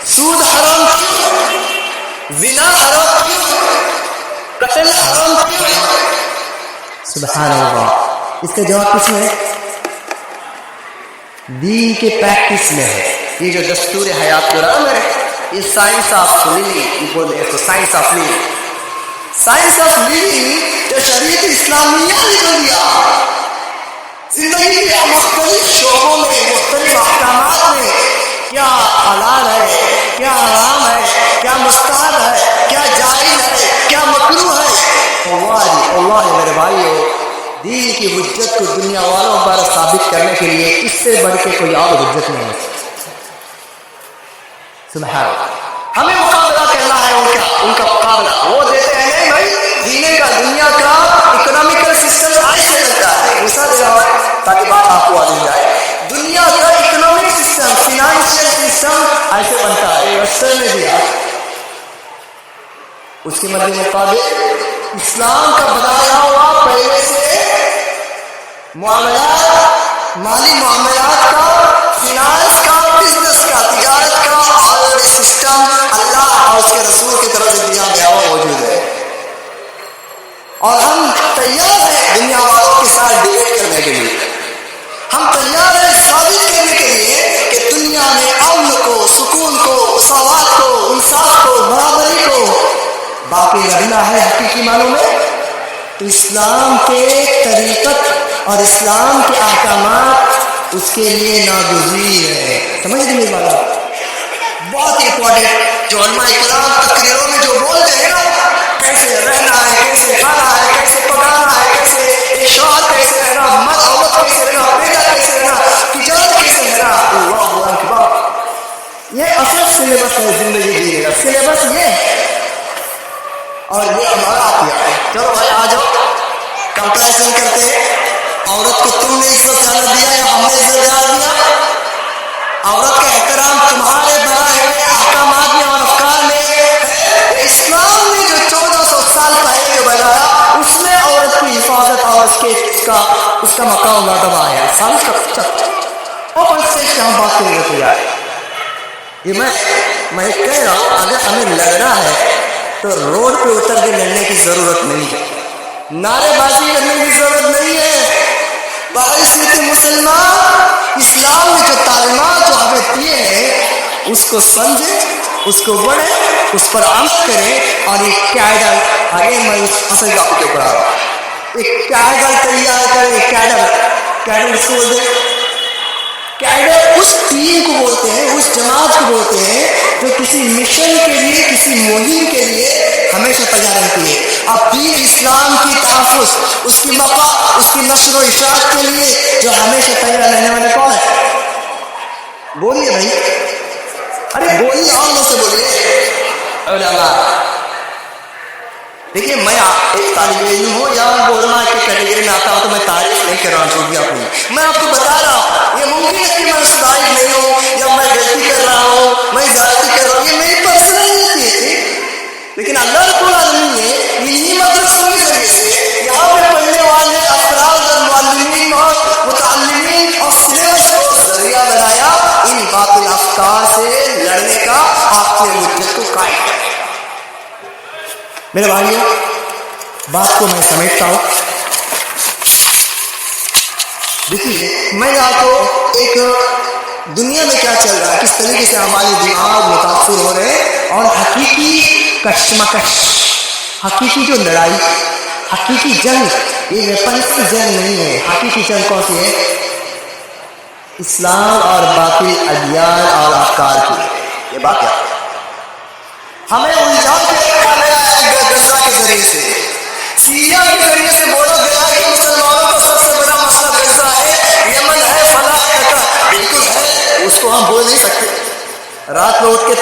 سود حرام کیوں ہے؟ زنا حرام کیوں ہے؟ قتل حرام کیوں ہے؟ سبحان اللہ. اس کا جواب کس میں ہے؟ دین کے پریکٹس میں ہے. یہ جو دستور حیات قرآن ہے، یہ سائنس آف لیونگ بولے تو science of living, science of living جو شریعت اسلامیہ نکل دیا زندگی کے مختلف شعبوں میں، مختلف احکامات میں، کیا حلال ہے، کیا حرام ہے، کیا مستحب ہے، کیا جائز ہے، کیا مکروہ ہے. اللہ میرے بھائیو، دین کی حجت کو دنیا والوں پر ثابت کرنے کے لیے اس سے بڑھ کے کوئی اور حجت نہیں ہے. سبحان اللہ. ہمیں مقابلہ کرنا ہے ان کا مقابلہ. وہ دیتے ہیں بھائی دین کا دنیا کا اکنامیکل سسٹم ایسے چلتا ہے. مثال دے رہا ہوں تاکہ بات آپ کو آ جائے. دنیا کا اکنامک سسٹم، فائنینشیل سسٹم ایسے بنتا ہے ویسٹرن میں بھی. اس کے مطابق اسلام کا بتایا ہوا پہلے سے معاملات، مالی معاملات کا، فائنانس کا، بزنس کا، تجارت کا آلریڈی سسٹم اللہ اور اس کے رسول کی طرف سے دیا گیا ہوا موجود ہے. اور ہم تیار ہیں دنیا والوں کے ساتھ ڈیبیٹ کرنے کے لیے. ہم تیار ہیں ثابت کرنے کے لیے کہ دنیا میں امن کو، سکون کو، مساوات کو، انصاف کو، برابری کو باقی رہنا ہے حقیقی معنوں میں. تو اسلام کے طریقت اور اسلام کے احکامات اس کے لیے ناگزیر ہے. سمجھ رہے میری بات؟ بہت امپورٹنٹ. جو علماء کرام تقریروں میں جو بولتے ہیں نا، کیسے رہنا ہے، کیسے کھانا ہے، کیسے پکانا ہے، کیسے شوہر کیسے رہنا، مرد عورت کیسے رہنا، بیٹا کیسے رہنا، تجارت کیسے رہنا. اللہ اکبر. یہ اصل سلیبس ہے زندگی جینے کا. سلیبس یہ ہے اور یہ ہمارا کیا ہے. چلو بھائی آ جاؤ، کمپیریزن کرتے ہیں. عورت کو تم نے عزت زیادہ دیا یا ہم نے عزت زیادہ دیا؟ عورت کا احترام تمہارے بنائے ہوئے احکامات میں اور افکار میں ہے. اسلام نے جو 1400 سال پہلے جو بنایا اس میں عورت کی حفاظت اور اس کا مقام مرتبہ آیا. سال کا اوپن اسٹیج سے ہم بات کرنے کو تیار ہے. یہ میں کہہ رہا ہوں اگر ہمیں لڑنا ہے تو روڈ پہ اتر کے لڑنے کی ضرورت نہیں ہے، نعرے بازی کرنے کی ضرورت نہیں ہے. باعث مسلمان اسلام نے جو تعلیمات جو ہمیں دیے ہیں اس کو سمجھے، اس کو پڑھے، اس پر عمل کرے. اور ایک کیڈر، آگے میں اس اصل ٹاپک کے اوپر آ رہا ہوں. ایک کیڈر تیار کرے. کیڈر اس کو بولتے ہیں. کیڈر اس ٹیم کو بولتے ہیں، اس جماعت کو بولتے ہیں جو کسی مشن کے لیے، کسی مہم کے لیے ہمیشہ تیار رہتی ہے. اب دین اسلام کی تحفظ، اس کی بقا، اس کی نشر و اشاعت کے لیے جو ہمیشہ تیار رہنے والے کون ہے؟ بولیے بھائی، ارے بولیے، اور لوگ سے بولیے. علماء. دیکھیے میں ایک طالب علم ہوں یا علماء کے کیٹیگری میں آتا ہوں تو میں تعریف نہیں کر رہا ہوں، چھوڑ دیا اپنی. میں آپ کو بتا رہا ہوں یہ ممکن ہے کہ میں صلاحیت نہیں ہوں یا میں غلطی کر رہا ہوں، میں زیادتی کر رہا ہوں، یہ میری پرسنالٹی ہے. لیکن اللہ رب العالمین نے انہی مدرسوں کے ذریعے سے یہاں پہ پڑھنے والے افراد اور معلمین اور متعلمین اور سلیبس کو ذریعہ بنایا ان باطل افکار سے لڑنے کا، آپ کے حجت کو قائم کرنے. میرے بھائیو بات کو میں سمجھتا ہوں. دیکھیے میں آپ کو ایک دنیا میں کیا چل رہا ہے، کس طریقے سے ہمارے دماغ متاثر ہو رہے ہیں، اور حقیقی کشمکش، حقیقی جو لڑائی، حقیقی جنگ، یہ ویپنس کی جنگ نہیں ہے. حقیقی جنگ کون سی ہے؟ اسلام اور باقی ادیان اور افکار کی. یہ بات کیا ہمیں الجھا کے رکھا گیا ہے غزہ کے ذریعے سے، سیریا کے ذریعے سے بولا گیا ہے کہ مسلمانوں کا سب سے بڑا مسئلہ غزہ ہے، یمن ہے، فلاں ہے.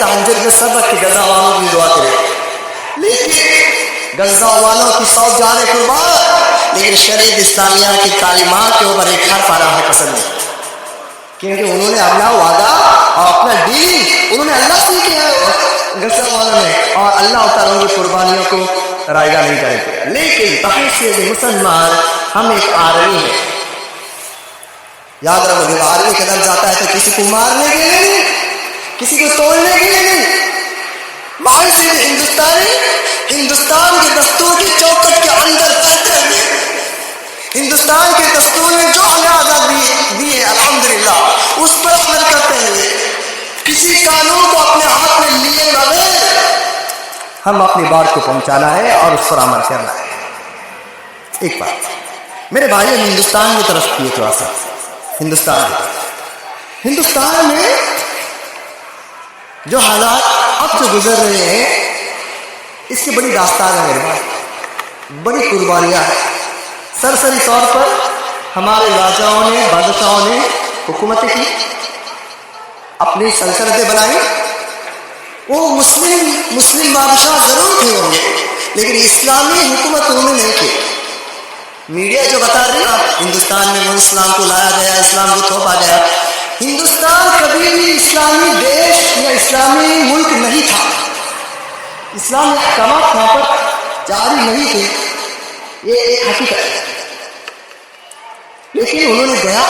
تہجد میں سب وقت غزہ والوں کی دعا کرے، لیکن غزہ والوں کی 100 جانیں قربان، لیکن شریعت اسلامیہ کی تعلیمات کے اوپر ایک حرف آنا ہے پسند نہیں، کیونکہ انہوں نے اپنا وعدہ اور اپنا دین انہوں نے اللہ سے کیا ہے غزہ والوں نے، اور اللہ تعالیٰ کی قربانیوں کو رائگاں نہیں کریں گے۔ لیکن بحیثیت مسلمان ہم ایک آرمی ہیں، یاد رکھو جب آرمی قدم جاتا ہے تو کسی کو مارنے کے لیے نہیں، کسی کو توڑنے کے لیے نہیں، بحیثیت ہندوستان کے دستور کی چوکٹ کے اندر رہتے ہوئے ہندوستان کے دستور میں جو ہمیں آزادی دی ہے الحمدللہ اس پر عمل کرتے ہوئے کسی قانون کو اپنے ہاتھ میں لیے بغیر ہم اپنی بات کو پہنچانا ہے اور اس پر عمل کرنا ہے۔ ایک بات میرے بھائی ہندوستان کی طرف کیے تھوڑا سا، ہندوستان میں جو حالات اب جو گزر رہے ہیں اس کی بڑی داستان ہے میرے بھائی، بڑی قربانیاں ہیں۔ سرسری طور پر ہمارے راجاؤں نے بادشاہوں نے حکومتیں کی، اپنی سلطنتیں بنائی، وہ مسلم بادشاہ ضرور تھے ہوں گے لیکن اسلامی حکومت انہوں نے نہیں کی۔ میڈیا جو بتا رہی ہے ہندوستان میں وہ اسلام کو لایا گیا، اسلام کو تھوپا گیا، ہندوستان کبھی بھی اسلامی دیش یا اسلامی ملک نہیں تھا، اسلامی احکامات وہاں پر جاری نہیں تھے، یہ ایک حقیقت ہے۔ لیکن انہوں نے گیا،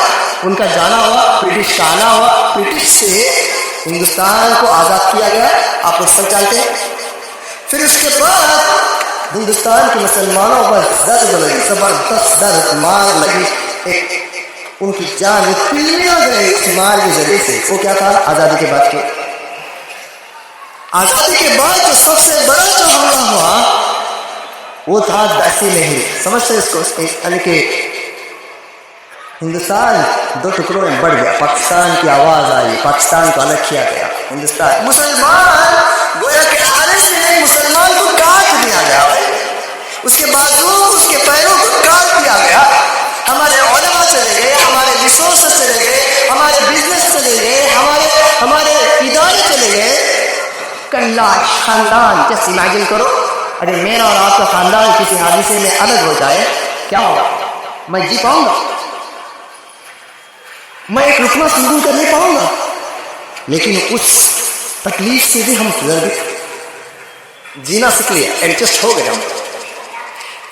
ان کا جانا ہوا، برٹش کا آنا ہوا، برٹش سے ہندوستان کو آزاد کیا گیا، آپ لوگ سب جانتے ہیں۔ پھر اس کے بعد ہندوستان کے مسلمانوں پر درد لگی، زبردست درد مار لگی، ان کی جان پلی ہو گئی اس مار کے ذریعے سے۔ وہ کیا تھا؟ آزادی کے بعد کے سب سے بڑا جو حملہ ہوا وہ تھا 10 مہر، سمجھتے اس کو، یعنی کہ ہندوستان 2 ٹکڑوں میں بڑھ گیا، پاکستان کی آواز آئی، پاکستان کو الگ کیا گیا، ہندوستان مسلمان گویا کہ آنے سے نہیں، مسلمان کو کاٹ دیا گیا، اس کے بازو اس کے پیروں کو کاٹ دیا گیا، ہمارے علماء چلے گئے، ہمارے ریسورسز چلے گئے، ہمارے بزنس چلے گئے، ہمارے ادارے چلے گئے، کلا خاندان۔ جس امیجن کرو اگر میرا اور آپ کا خاندان کسی حادثے میں الگ ہو جائے کیا ہوگا؟ میں جی پاؤں گا؟ میں ایک رکنا قبول کر نہیں پاؤں گا؟ لیکن اس تکلیف سے بھی ہم جینا سیکھ لیا، ایڈجسٹ ہو گئے ہم۔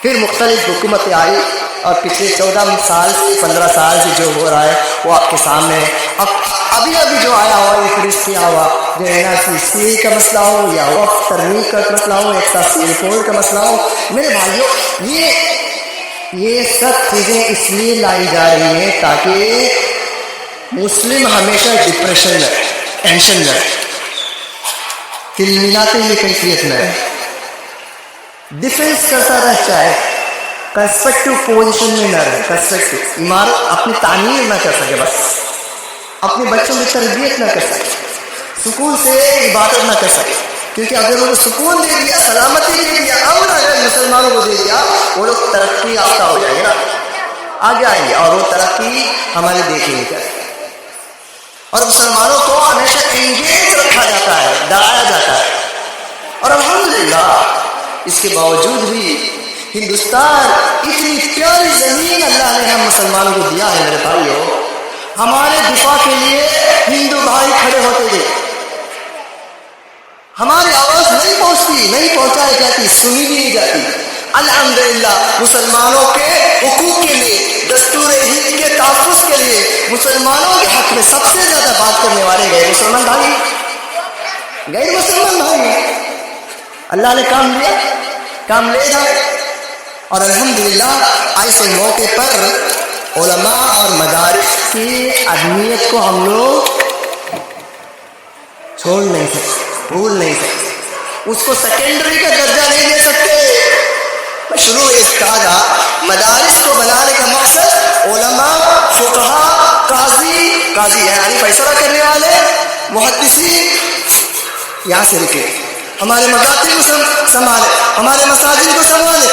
پھر مختلف حکومتیں آئی اور پچھلے 14 سال سے 15 سال سے جو ہو رہا ہے وہ آپ کے سامنے ہے۔ ابھی جو آیا ہوا یہ فریش کیا ہوا، جو NRC کا مسئلہ ہو یا وقت ترمیم کا مسئلہ ہو، ایک رپورٹ کا مسئلہ ہو، میرے بھائیوں یہ سب چیزیں اس لیے لائی جا رہی ہیں تاکہ مسلم ہمیشہ ڈپریشن میں، ٹینشن میں، تلملاتے ہوئے کیفیت میں ڈیفینس کرتا رہ جائے، کنسٹرکٹیو پوزیشن میں نہ رہے، کنسٹرکٹیو عمارت اپنی تعمیر نہ کر سکے، بس اپنے بچوں کی تربیت نہ کر سکے، سکون سے عبادت نہ کر سکے، کیونکہ اگر انہوں نے سکون دے دیا، سلامتی دے دیا، امن اگر مسلمانوں کو دے دیا، وہ لوگ ترقی یافتہ ہو جائیں گے نا، آگے آئیں گے اور وہ ترقی ہمارے دیکھ نہیں کرے۔ اور مسلمانوں کو ہمیشہ انگیج رکھا جاتا ہے، ڈرایا جاتا ہے، اور الحمدللہ اس کے باوجود بھی ہندوستان اتنی پیاری زمین اللہ نے ہم مسلمانوں کو دیا ہے میرے بھائیوں، ہمارے دفاع کے لیے ہندو بھائی کھڑے ہوتے تھے، ہماری آواز نہیں پہنچتی، نہیں پہنچائی جاتی، سنی بھی نہیں جاتی، الحمدللہ مسلمانوں کے حقوق کے لیے، دستور ہند کے تحفظ کے لیے، مسلمانوں کے حق میں سب سے زیادہ بات کرنے والے غیر مسلمان بھائی ہیں۔ اللہ نے کام لیا، کام لے گا، اور الحمدللہ ایسے موقع پر علماء اور مدارس کی اہمیت کو ہم لوگ چھوڑ نہیں سکتے، بھول نہیں سکتے، اس کو سیکنڈری کا درجہ نہیں دے سکتے۔ شروع اس کہا جا مدارس کو بنانے کا مقصد علماء، فقہاء، قاضی ہے یعنی فیصلہ کرنے والے، محدثین، یہاں سے نکلے، ہمارے مکاتب کو سنبھالے، ہمارے مساجد کو سنبھالے،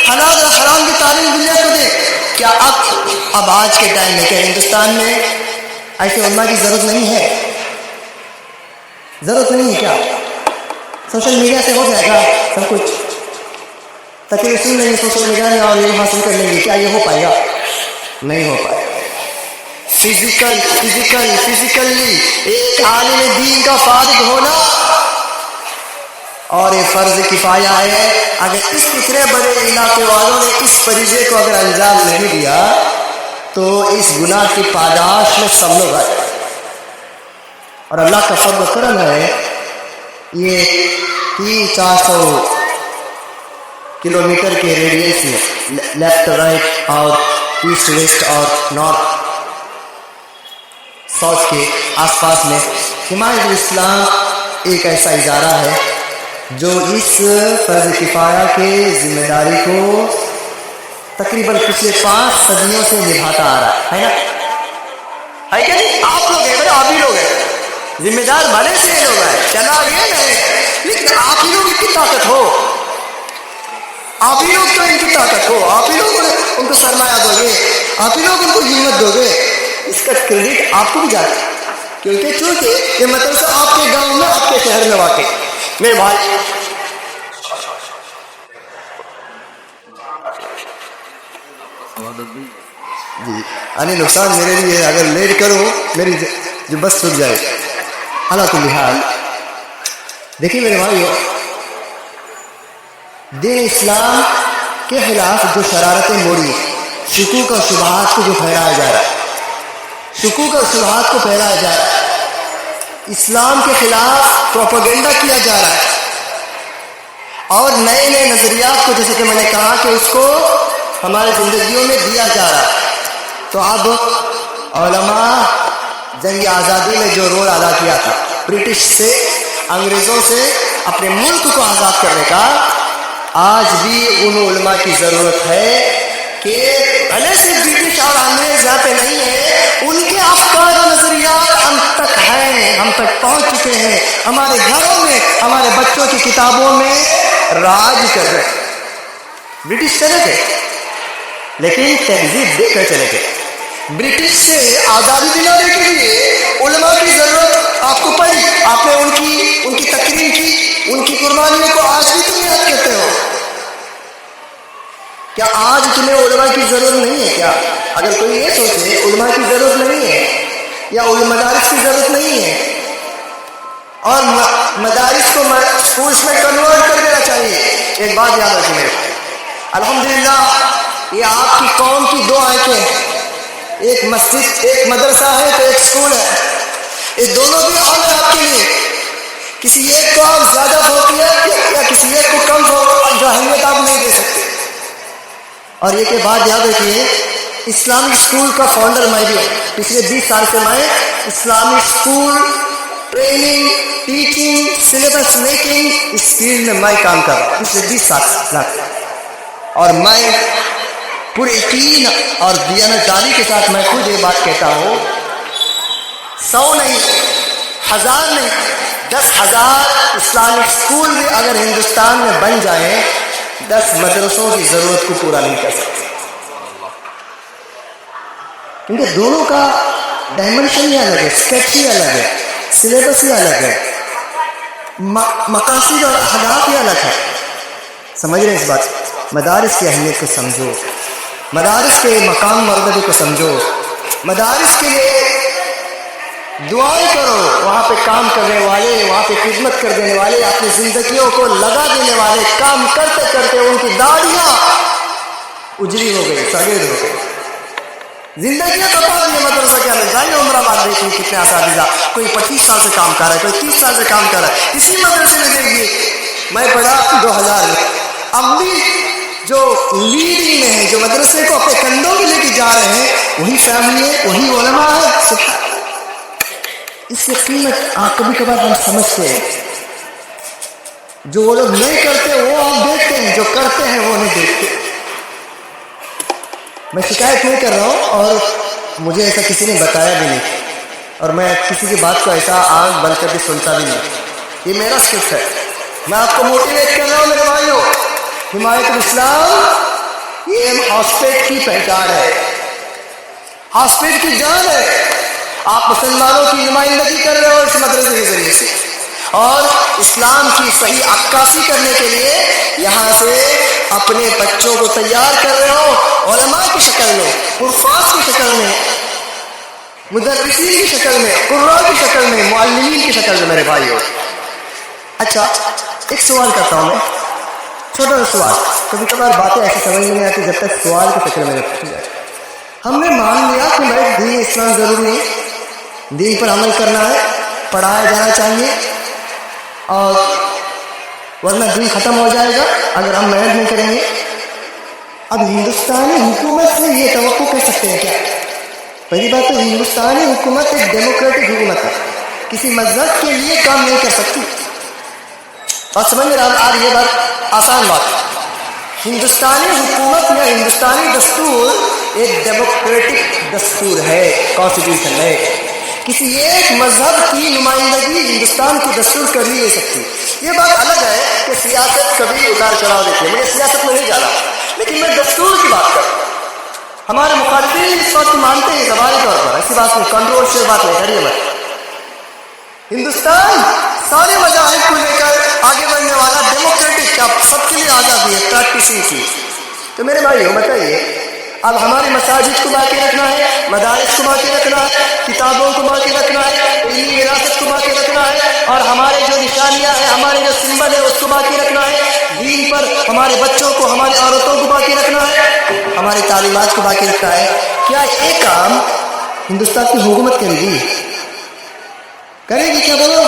حلال اور حرام کی تعلیم دنیا کو دے۔ کیا اب آج کے ٹائم میں کیا ہندوستان میں ایسے علماء کی ضرورت نہیں ہے؟ ضرورت نہیں ہے کیا؟ سوشل میڈیا سے ہو جائے گا سب کچھ؟ تقریر سن لیں گے سوشل میڈیا میں اور علم حاصل کر لیں گے، کیا یہ ہو پائے گا؟ نہیں ہو پائے گا۔ فزیکلی ایک عالم دین کا فارغ ہونا اور یہ فرض کفایہ ہے۔ اگر اس اتنے بڑے علاقے والوں نے اس فریضے کو اگر انجام نہیں دیا تو اس گناہ کی پاداش میں سب لوگ آئے۔ اور اللہ کا فضل و کرم ہے، یہ 300-400 کلومیٹر کے ریڈیس میں لیفٹ رائٹ اور ایسٹ ویسٹ اور نارتھ ساؤتھ کے آس پاس میں حمایت الاسلام ایک ایسا ادارہ ہے جو اس فرض کفایہ کے ذمہ داری کو تقریباً پچھلے 5 صدیوں سے نبھاتا آ رہا ہے نا؟ ہے کہ نہیں؟ آپ لوگ ہیں، آپ ہی لوگ ہیں ذمہ دار، بھلے سے لوگ ہیں، چلا گیا نہیں، لیکن آپ ہی لوگ ان کی طاقت ہو، آپ ہی لوگ تو ان کی طاقت ہو، آپ ہی لوگ ان کو سرمایہ دو گے، آپ ہی لوگ ان کو ہمت دو گے، اس کا کریڈٹ آپ کو بھی جاتا ہے، چونکہ یہ مدرسہ آپ کے گاؤں میں، آپ کے شہر میں واقع میرے بھائی۔ جی یعنی نقصان میرے لیے، اگر لیٹ کرو میری جو بس چھوٹ جائے۔ اللہ کل حال دیکھیے میرے بھائیو، دین اسلام کے خلاف جو شرارتیں موڑی، شکوک اور شبہات کو جو پھیلایا جا رہا ہے، شکوک اور شبہات کو پھیلایا جا رہا ہے، اسلام کے خلاف پروپیگنڈا کیا جا رہا ہے، اور نئے نئے نظریات کو، جیسے کہ میں نے کہا کہ اس کو ہمارے زندگیوں میں دیا جا رہا ہے۔ تو اب علماء جنگ آزادی میں جو رول ادا کیا تھا برٹش سے، انگریزوں سے اپنے ملک کو آزاد کرنے کا، آج بھی ان علماء کی ضرورت ہے کہ بھلے سے برٹش اور انگریز یہاں پہ نہیں ہے، ان کے افکار و نظریات ہم تک ہیں، ہم تک پہنچ چکے ہیں، ہمارے گھروں میں، ہمارے بچوں کی کتابوں میں راج کر رہے ہیں۔ برٹش چلے گئے لیکن تہذیب دے کر چلے گئے۔ برٹش سے آزادی دلانے کے لیے علماء کی ضرورت آپ کو پڑی، آپ نے ان کی تکریم کی، ان کی قربانیوں کو آج بھی تم یاد کرتے ہو۔ کیا آج تمہیں علماء کی ضرورت نہیں ہے؟ کیا اگر کوئی یہ سوچے علماء کی ضرورت نہیں ہے یا مدارس کی ضرورت نہیں ہے اور مدارس کو اسکولس میں کنورٹ کر دینا چاہیے، ایک بات یاد رکھیں میرے بھائی، الحمدللہ یہ آپ کی قوم کی 2 آنکھیں، ایک مسجد، ایک مدرسہ ہے تو ایک اسکول ہے، یہ دونوں بھی اہم ہے آپ کے لیے۔ کسی ایک کو آپ زیادہ فوقیت یا کسی ایک کو کم فوقیت جو اہمیت آپ نہیں دے سکتے۔ اور یہ کہ بات یاد رکھیے، اسلامک اسکول کا فاؤنڈر میں بھی ہوں، پچھلے 20 سال سے میں Islamic school training, teaching, syllabus making, اس فیلڈ میں میں کام کر رہا ہوں پچھلے 20 سال سے، اور میں پورے یقین اور دیانتداری کے ساتھ میں خود یہ بات کہتا ہوں، 100 نہیں، 1000 نہیں، 10,000 اسلامک اسکول بھی اگر ہندوستان میں بن جائیں، 10 مدرسوں کی ضرورت کو پورا نہیں کر سکتے، کیونکہ دونوں کا ڈائمنشن ہی الگ ہے، اسکیچ ہی الگ ہے، سلیبس ہی الگ ہے، مقاصد اور اہداف ہی الگ ہے۔ سمجھ رہے ہیں اس بات؟ مدارس کی اہمیت کو سمجھو، مدارس کے مقام مرتبے کو سمجھو، مدارس کے لیے دعائیں کرو، وہاں پہ کام کرنے والے، وہاں پہ خدمت کر دینے والے، اپنی زندگیوں کو لگا دینے والے، کام کرتے کرتے ان کی داڑیاں اجری ہو گئی، سفید ہو گئی، زندگیاں کٹا دی مدرسہ کے اندر۔ جائیے عمرہ آباد دیکھیے کتنے اساتذہ، کوئی 25 سال سے کام کر رہا ہے، کوئی 30 سال سے کام کر رہا ہے، اسی مدرسے میں دیکھیے، میں پڑھا 2000 میں، اب بھی جو لیڈنگ میں ہیں، جو مدرسے کو اپنے کندھوں میں لے کے جا رہے ہیں، وہی فیملی ہے، وہی علماء ہے۔ اس کی قیمت آپ کبھی کبھار ہم سمجھتے ہیں، جو وہ لوگ نہیں کرتے وہ آپ دیکھتے ہیں، جو کرتے ہیں وہ نہیں دیکھتے۔ میں شکایت نہیں کر رہا ہوں، اور مجھے ایسا کسی نے بتایا بھی نہیں، اور میں کسی کی بات کو ایسا آنکھ بند کر کے سنتا بھی نہیں، یہ میرا اسکرپٹ ہے۔ میں آپ کو موٹیویٹ کر رہا ہوں میرے بھائیوں، حمایت الاسلام یہ ہاسپٹل کی پہچان ہے، ہاسپٹل کی جان ہے۔ آپ مسلمانوں کی نمائندگی کر رہے ہو اس مدرسے کے ذریعے سے، اور اسلام کی صحیح عکاسی کرنے کے لیے یہاں سے اپنے بچوں کو تیار کر رہے ہو، علماء کی شکل میں، حفاظ کی شکل میں، مدرسین کی شکل میں، قراء کی شکل میں، معلمین کی شکل میں میرے بھائیوں۔ اچھا ایک سوال کرتا ہوں میں، چھوٹا سا سوال، کبھی کبھار باتیں ایسی سمجھ میں نہیں آتی جب تک سوال کی شکل میں رکھی جائے۔ ہم نے مان لیا کہ بھائی دین اسلام ضروری ہے، دین پر عمل کرنا ہے، پڑھایا جانا چاہیے، اور ورنہ دین ختم ہو جائے گا اگر ہم محنت نہیں کریں گے۔ اب ہندوستانی حکومت سے یہ توقع کر سکتے ہیں کیا؟ پہلی بات تو ہندوستانی حکومت ایک ڈیموکریٹک حکومت ہے، کسی مذہب کے لیے کام نہیں کر سکتی۔ اور سمجھ میں آ رہی ہے بات، آسان بات ہے۔ ہندوستانی حکومت یا ہندوستانی دستور ایک ڈیموکریٹک دستور ہے، کانسٹیٹیوشن ہے، کسی ایک مذہب کی نمائندگی ہندوستان کی دستور کر نہیں سکتی۔ یہ بات الگ ہے کہ سیاست کبھی اتار چڑھاؤ دیتی ہے، مجھے سیاست میں نہیں جانا، لیکن میں دستور کی بات کروں۔ ہمارے مخالفین اس بات کو مانتے ہیں ظاہری طور پر، ایسی بات نہیں، کنٹروورشل بات نہیں کریے مت۔ ہندوستان سارے مذاہب کو لے کر آگے بڑھنے والا ڈیموکریٹک، سب کے لیے آزادی ہے پریکٹسنگ کی۔ تو میرے بھائیو بتائیے، اب ہماری مساجد کو باقی رکھنا ہے، مدارس کو باقی رکھنا ہے، کتابوں کو باقی رکھنا ہے، علمی وراثت کو باقی رکھنا ہے، اور ہمارے جو نشانیاں ہیں، ہمارے جو سمبل ہے اس کو باقی رکھنا ہے، دین پر ہمارے بچوں کو، ہماری عورتوں کو باقی رکھنا ہے، ہماری تعلیمات کو باقی رکھنا ہے۔ کیا یہ کام ہندوستان کی حکومت کرے گی؟ کرے گی کیا بولو؟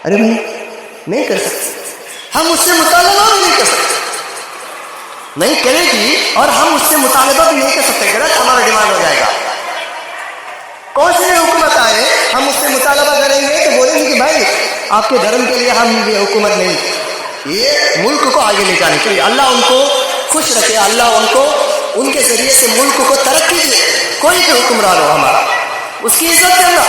ارے بھائی نہیں کر سکتے، ہم اس سے مطالبہ بھی نہیں کر سکتے، نہیں کرے گی اور ہم اس سے مطالبہ بھی نہیں کر سکتے، غلط ہمارا ڈیمانڈ ہو جائے گا۔ کون سی حکومت آئے ہم اس سے مطالبہ کریں گے تو بولیں گے کہ بھائی آپ کے دھرم کے لیے ہم یہ حکومت نہیں، یہ ملک کو آگے لے جانے کے لیے، اللہ ان کو خوش رکھے، اللہ ان کو ان کے ذریعے سے ملک کو ترقی دے، کوئی بھی حکمران ہو ہمارا، اس کی عزت کرنا۔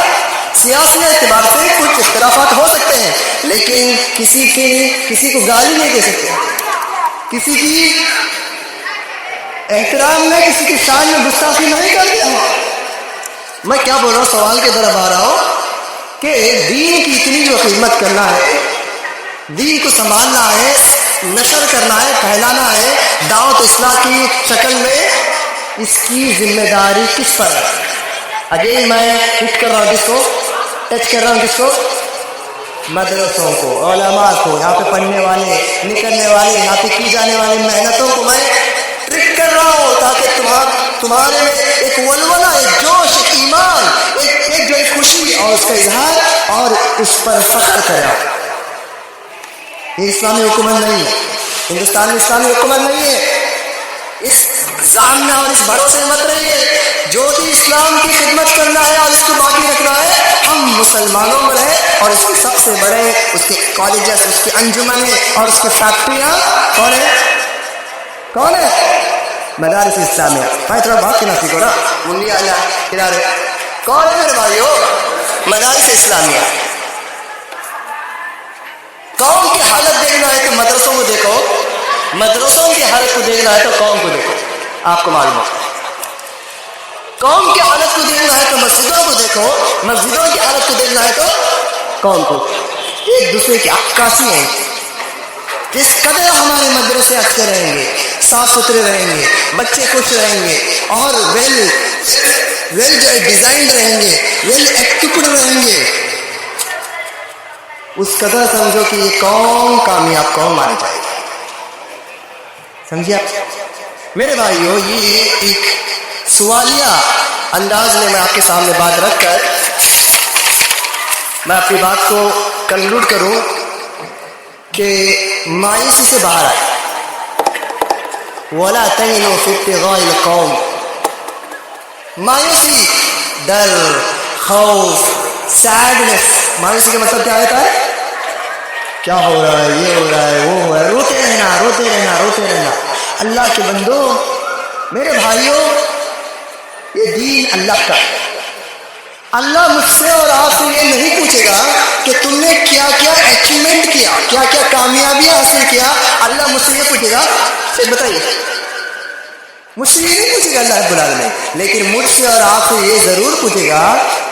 سیاسی اعتبار سے کچھ اختلافات ہو سکتے ہیں، لیکن کسی کو گالی نہیں دے سکتے، کسی کی احترام میں، کسی کی شان میں گستاخی نہیں کر دیا۔ میں کیا بول رہا ہوں، سوال کے طرف آ رہا ہوں کہ دین کی اتنی جو خدمت کرنا ہے، دین کو سنبھالنا ہے، نشر کرنا ہے، پھیلانا ہے دعوت اصلاح کی شکل میں، اس کی ذمہ داری کس پر ہے؟ اگین میں ہٹ کر رہا ہوں، کس کو ٹچ کر رہا ہوں، کس کو؟ مدرسوں کو، علماء کو، یہاں پہ پڑھنے والے، نکلنے والے، یہاں پہ کی جانے والی محنتوں کو میں ٹرک کر رہا ہوں تاکہ تمہارے میں ایک ولولہ، ایک جوش، ایک ایمان، ایک جو ایک خوشی اور اس کا اظہار اور اس پر فخر کرے۔ یہ اسلامی حکومت نہیں ہے، ہندوستان میں اسلامی حکومت نہیں ہے، اس ذہن میں اور اس بھروسے مت رہیے۔ جو بھی اسلام کی خدمت کرنا ہے اور اس کو باقی رکھنا ہے، ہم مسلمانوں میں رہیں، اور اس کے سب سے بڑے اس کے کالجز، اس کی انجمنیں اور اس کی فیکٹریاں کون ہے؟ مدارس اسلامیہ۔ بھائی تھوڑا بات کرنا سیکھو نا، منڈی آنا کنارے، کون ہے میرے بھائیو؟ مدارس اسلامیہ۔ قوم کی حالت دیکھنا ہے تو مدرسوں کو دیکھو، مدرسوں کی حالت کو دیکھنا ہے تو قوم کو دیکھو، آپ کو معلوم ہے۔ قوم کی حالت کو دیکھنا ہے تو مسجدوں کو دیکھو، مسجدوں کی حالت کو دیکھنا ہے تو قوم کو۔ ایک دوسرے کی عکاسی ہے، جس قدر ہمارے مدرسے اچھے رہیں گے، صاف ستھرے رہیں گے، بچے خوش رہیں گے اور ویل ڈیزائنڈ رہیں گے، ویل ایکٹیوڈ رہیں گے، اس قدر سمجھو کہ یہ قوم کامیاب قوم مانی جائے گی۔ سمجھے آپ میرے بھائیو؟ یہ ایک سوالیہ انداز میں آپ کے سامنے بات رکھ کر میں اپنی بات کو کنکلوڈ کروں کہ مایوسی سے باہر آئے، وَلَا تَهِنُوا فِي ابْتِغَاءِ الْقَوْمِ۔ مایوسی، ڈر، خوف، سیڈنس، مایوسی کا مطلب کیا ہوتا ہے؟ کیا ہو رہا ہے، یہ ہو رہا ہے، وہ ہو رہا ہے، روتے رہنا روتے رہنا روتے رہنا۔ اللہ کے بندو، میرے بھائیوں، یہ دین اللہ کا ہے۔ اللہ مجھ سے اور آپ سے یہ نہیں پوچھے گا کہ تم نے کیا کیا اچیومنٹ کیا، کیا کیا کامیابیاں حاصل کیا۔ اللہ مجھ سے یہ پوچھے گا، صرف بتائیے، مجھ سے یہ نہیں پوچھے گا اللہ رب العالمین، لیکن مجھ سے اور آپ سے یہ ضرور پوچھے گا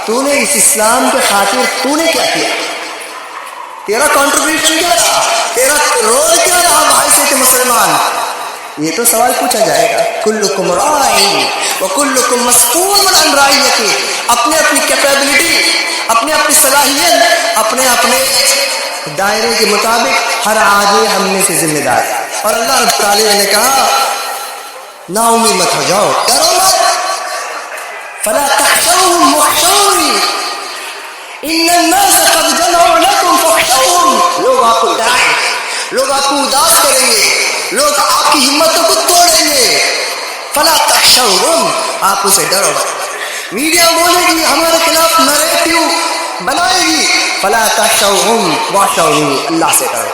تو نے اس اسلام کے خاطر تو نے کیا کیا، تیرا کنٹریبیوشن کیا رہا، تیرا رول کیا رہا بحیثیت مسلمان؟ یہ تو سوال پوچھا جائے گا. کلکم راعی وکلکم مسئول عن رعیتہ. اپنے اپنی کیپیبلٹی، اپنے اپنی صلاحیت، اپنے اپنے دائرے کے مطابق ہر آدمی ہم میں سے ذمہ دار. اور اللہ رب العالمین نے کہا نا امید مت ہو جاؤ، ڈرو مت. فلا تخشوهم واخشونی ان الناس قد جمعوا لكم فاخشوهم. لوگ آپ کو ڈرائیں، لوگ آپ کو اداس کریں گے، لوگ آپ کی ہمتوں کو توڑیں گے. فلا تخشوهم، آپ اسے ڈرو مت. میڈیا بولے گی ہمارے خلاف نریٹو بنائے گی، فلا تخشوهم واخشونی، اللہ سے ڈرو.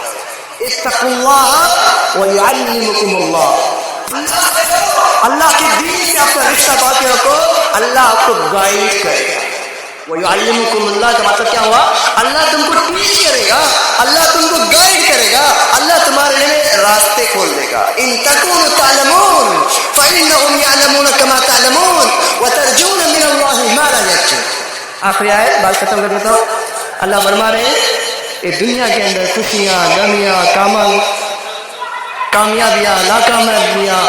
اتقوا اللہ ویعلمکم اللہ. اللہ کے دین سے اپنا رشتہ باقی رکھو، اللہ آپ کو گائیڈ کرے گا. ویعلمکم اللہ کا مطلب کیا ہوا؟ اللہ تم کو ٹیچ کرے گا، اللہ تم کو گائیڈ کرے گا، اللہ تمہارے لیے راستے کھول دے گا. ان تکونوا تعلمون فانهم يعلمون كما تعلمون وترجون من الله ما لا يرجون. آخری آیت بات ختم کر دیتا ہوں. اللہ فرما رہے ہیں اس دنیا کے اندر خوشیاں، غمیاں، کامیابیاں، ناکامیابیاں،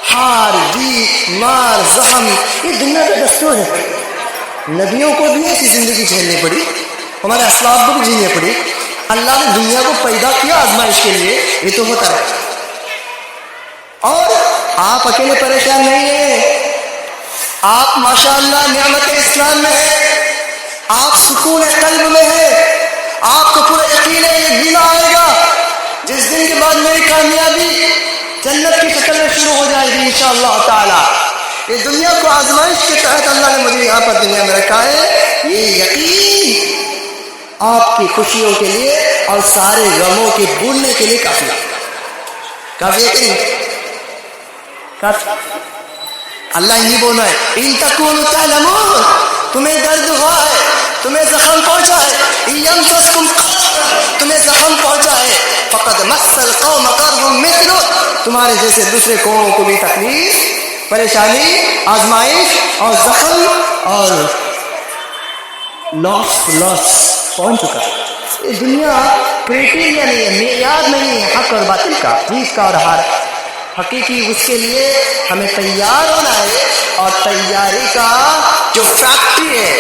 ہار جیت، مار زخم، یہ دنیا کا دستور ہے. نبیوں کو بھی ایسی زندگی جھیلنی پڑی، ہمارے اسلاف کو بھی جینے پڑی. اللہ نے دنیا کو پیدا کیا آزمائش کے لیے، یہ تو ہوتا رہے. اور آپ اکیلے پریشان نہیں ہیں، آپ ماشاءاللہ نعمت اسلام میں ہیں، آپ سکون قلب میں ہیں، آپ کو پورا یقین ہے ایک دن آئے گا جس دن کے بعد میری کامیابی جنت کی شکل میں شروع ہو جائے گی انشاءاللہ تعالی. یہ دنیا کو آزمائش کے تحت اللہ نے مجھے یہاں پر دنیا میں رکھا ہے. یہ یقین آپ کی خوشیوں کے لیے اور سارے غموں کے بھولنے کے لیے کافی یقین کافی. اللہ یہی بولا ہے ان تکونوا تعلمون، تمہیں درد ہوا ہے، تمہیں زخم پہنچا ہے، یمسسکم قرح، تمہیں زخم پہنچا ہے، فقد مس القوم قرح مثلہ، تمہارے جیسے دوسرے قوموں کو بھی تکلیف، پریشانی، آزمائش اور زخم اور لاس پہنچ چکا ہے. یہ دنیا کرائٹیریا نہیں ہے، معیار نہیں ہے حق اور باطل کا، جیت کا اور ہار. حقیقی اس کے لیے ہمیں تیار ہونا ہے، اور تیاری کا جو فیکٹری ہے،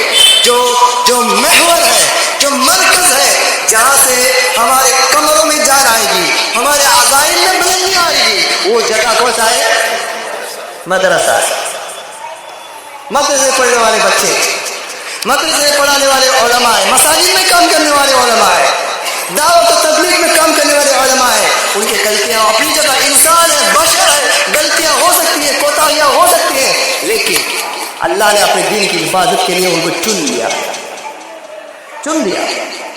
جو محور ہے، جو مرکز ہے، جہاں سے ہمارے کمروں میں جان آئے گی، ہمارے عزائم میں بلندی آئے گی، وہ جگہ کون سا ہے؟ مدرسہ ہے. مدرسے پڑھنے والے بچے، مدرسے پڑھانے والے علماء ہیں، مساجد میں کام کرنے والے علماء ہیں، دعوت و تبلیغ میں کام کرنے والے علماء ہیں. ان کی غلطیاں اپنی جگہ، انسان ہے، بشر ہے، غلطیاں ہو سکتی ہیں، کوتاہیاں ہو سکتی ہیں، لیکن اللہ نے اپنے دین کی حفاظت کے لیے ان کو چن لیا.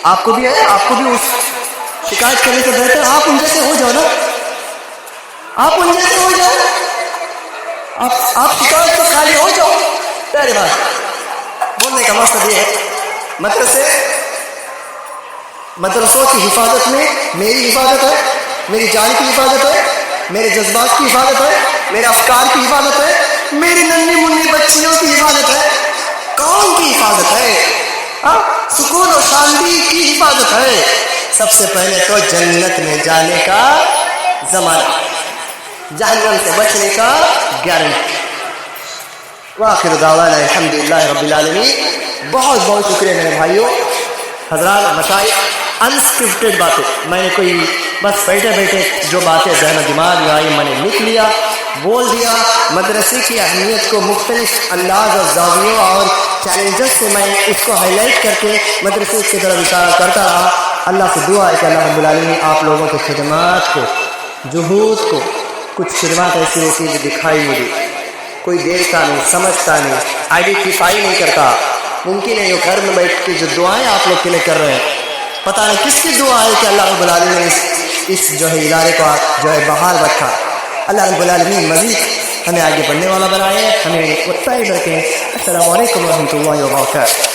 آپ کو بھی ہے، آپ کو بھی اس شکایت کرنے سے بہتر آپ ان جیسے ہو جاؤ نا. آپ ان جیسے ہو جاؤ، آپ شکایت سے خالی ہو جاؤ. پہلی بات بولنے کا مقصد یہ ہے، مدرسوں کی حفاظت میں میری حفاظت ہے، میری جان کی حفاظت ہے، میرے جذبات کی حفاظت ہے، میرے افکار کی حفاظت ہے، میری ننھی منی بچیوں کی حفاظت ہے. کون کی حفاظت ہے؟ سکون و شانتی کی حفاظت ہے. سب سے پہلے تو جنت میں جانے کا زمانہ، جہنم سے بچنے کا گارنٹی. وآخر دعوانا الحمدللہ رب العالمین. بہت بہت شکریہ میرے بھائیوں، حضرات، مشائخ. انسکرپٹڈ باتیں، میں نے کوئی بس بیٹھے بیٹھے جو باتیں ذہن و دماغ میں آئی میں نے لکھ لیا، بول دیا. مدرسے کی اہمیت کو مختلف انداز اور زاویوں اور چیلنجز سے میں اس کو ہائی لائٹ کر کے مدرسے کی طرف اشارہ کرتا رہا. اللہ سے دعا ہے کہ اللہ رب العالمین آپ لوگوں کے خدمات کو، جہود کو، کچھ خدمات ایسی ہوتی ہیں جو دکھائی مجھے کوئی دیکھتا نہیں، سمجھتا نہیں، آئیڈینٹیفائی نہیں کرتا. ممکن ہے یہ گھر میں بیٹھ کے جو دعائیں آپ لوگ کے لیے کر رہے ہیں، پتہ نہیں کس کی دعا ہے کہ اللہ رب العالمین نے اس جو ہے ادارے کو جو ہے بحال رکھا. اللہ رب العالمین مزید ہمیں آگے بڑھنے والا بنائے، ہمیں متحد رکھیں. السلام علیکم ورحمۃ اللہ وبرکاتہ.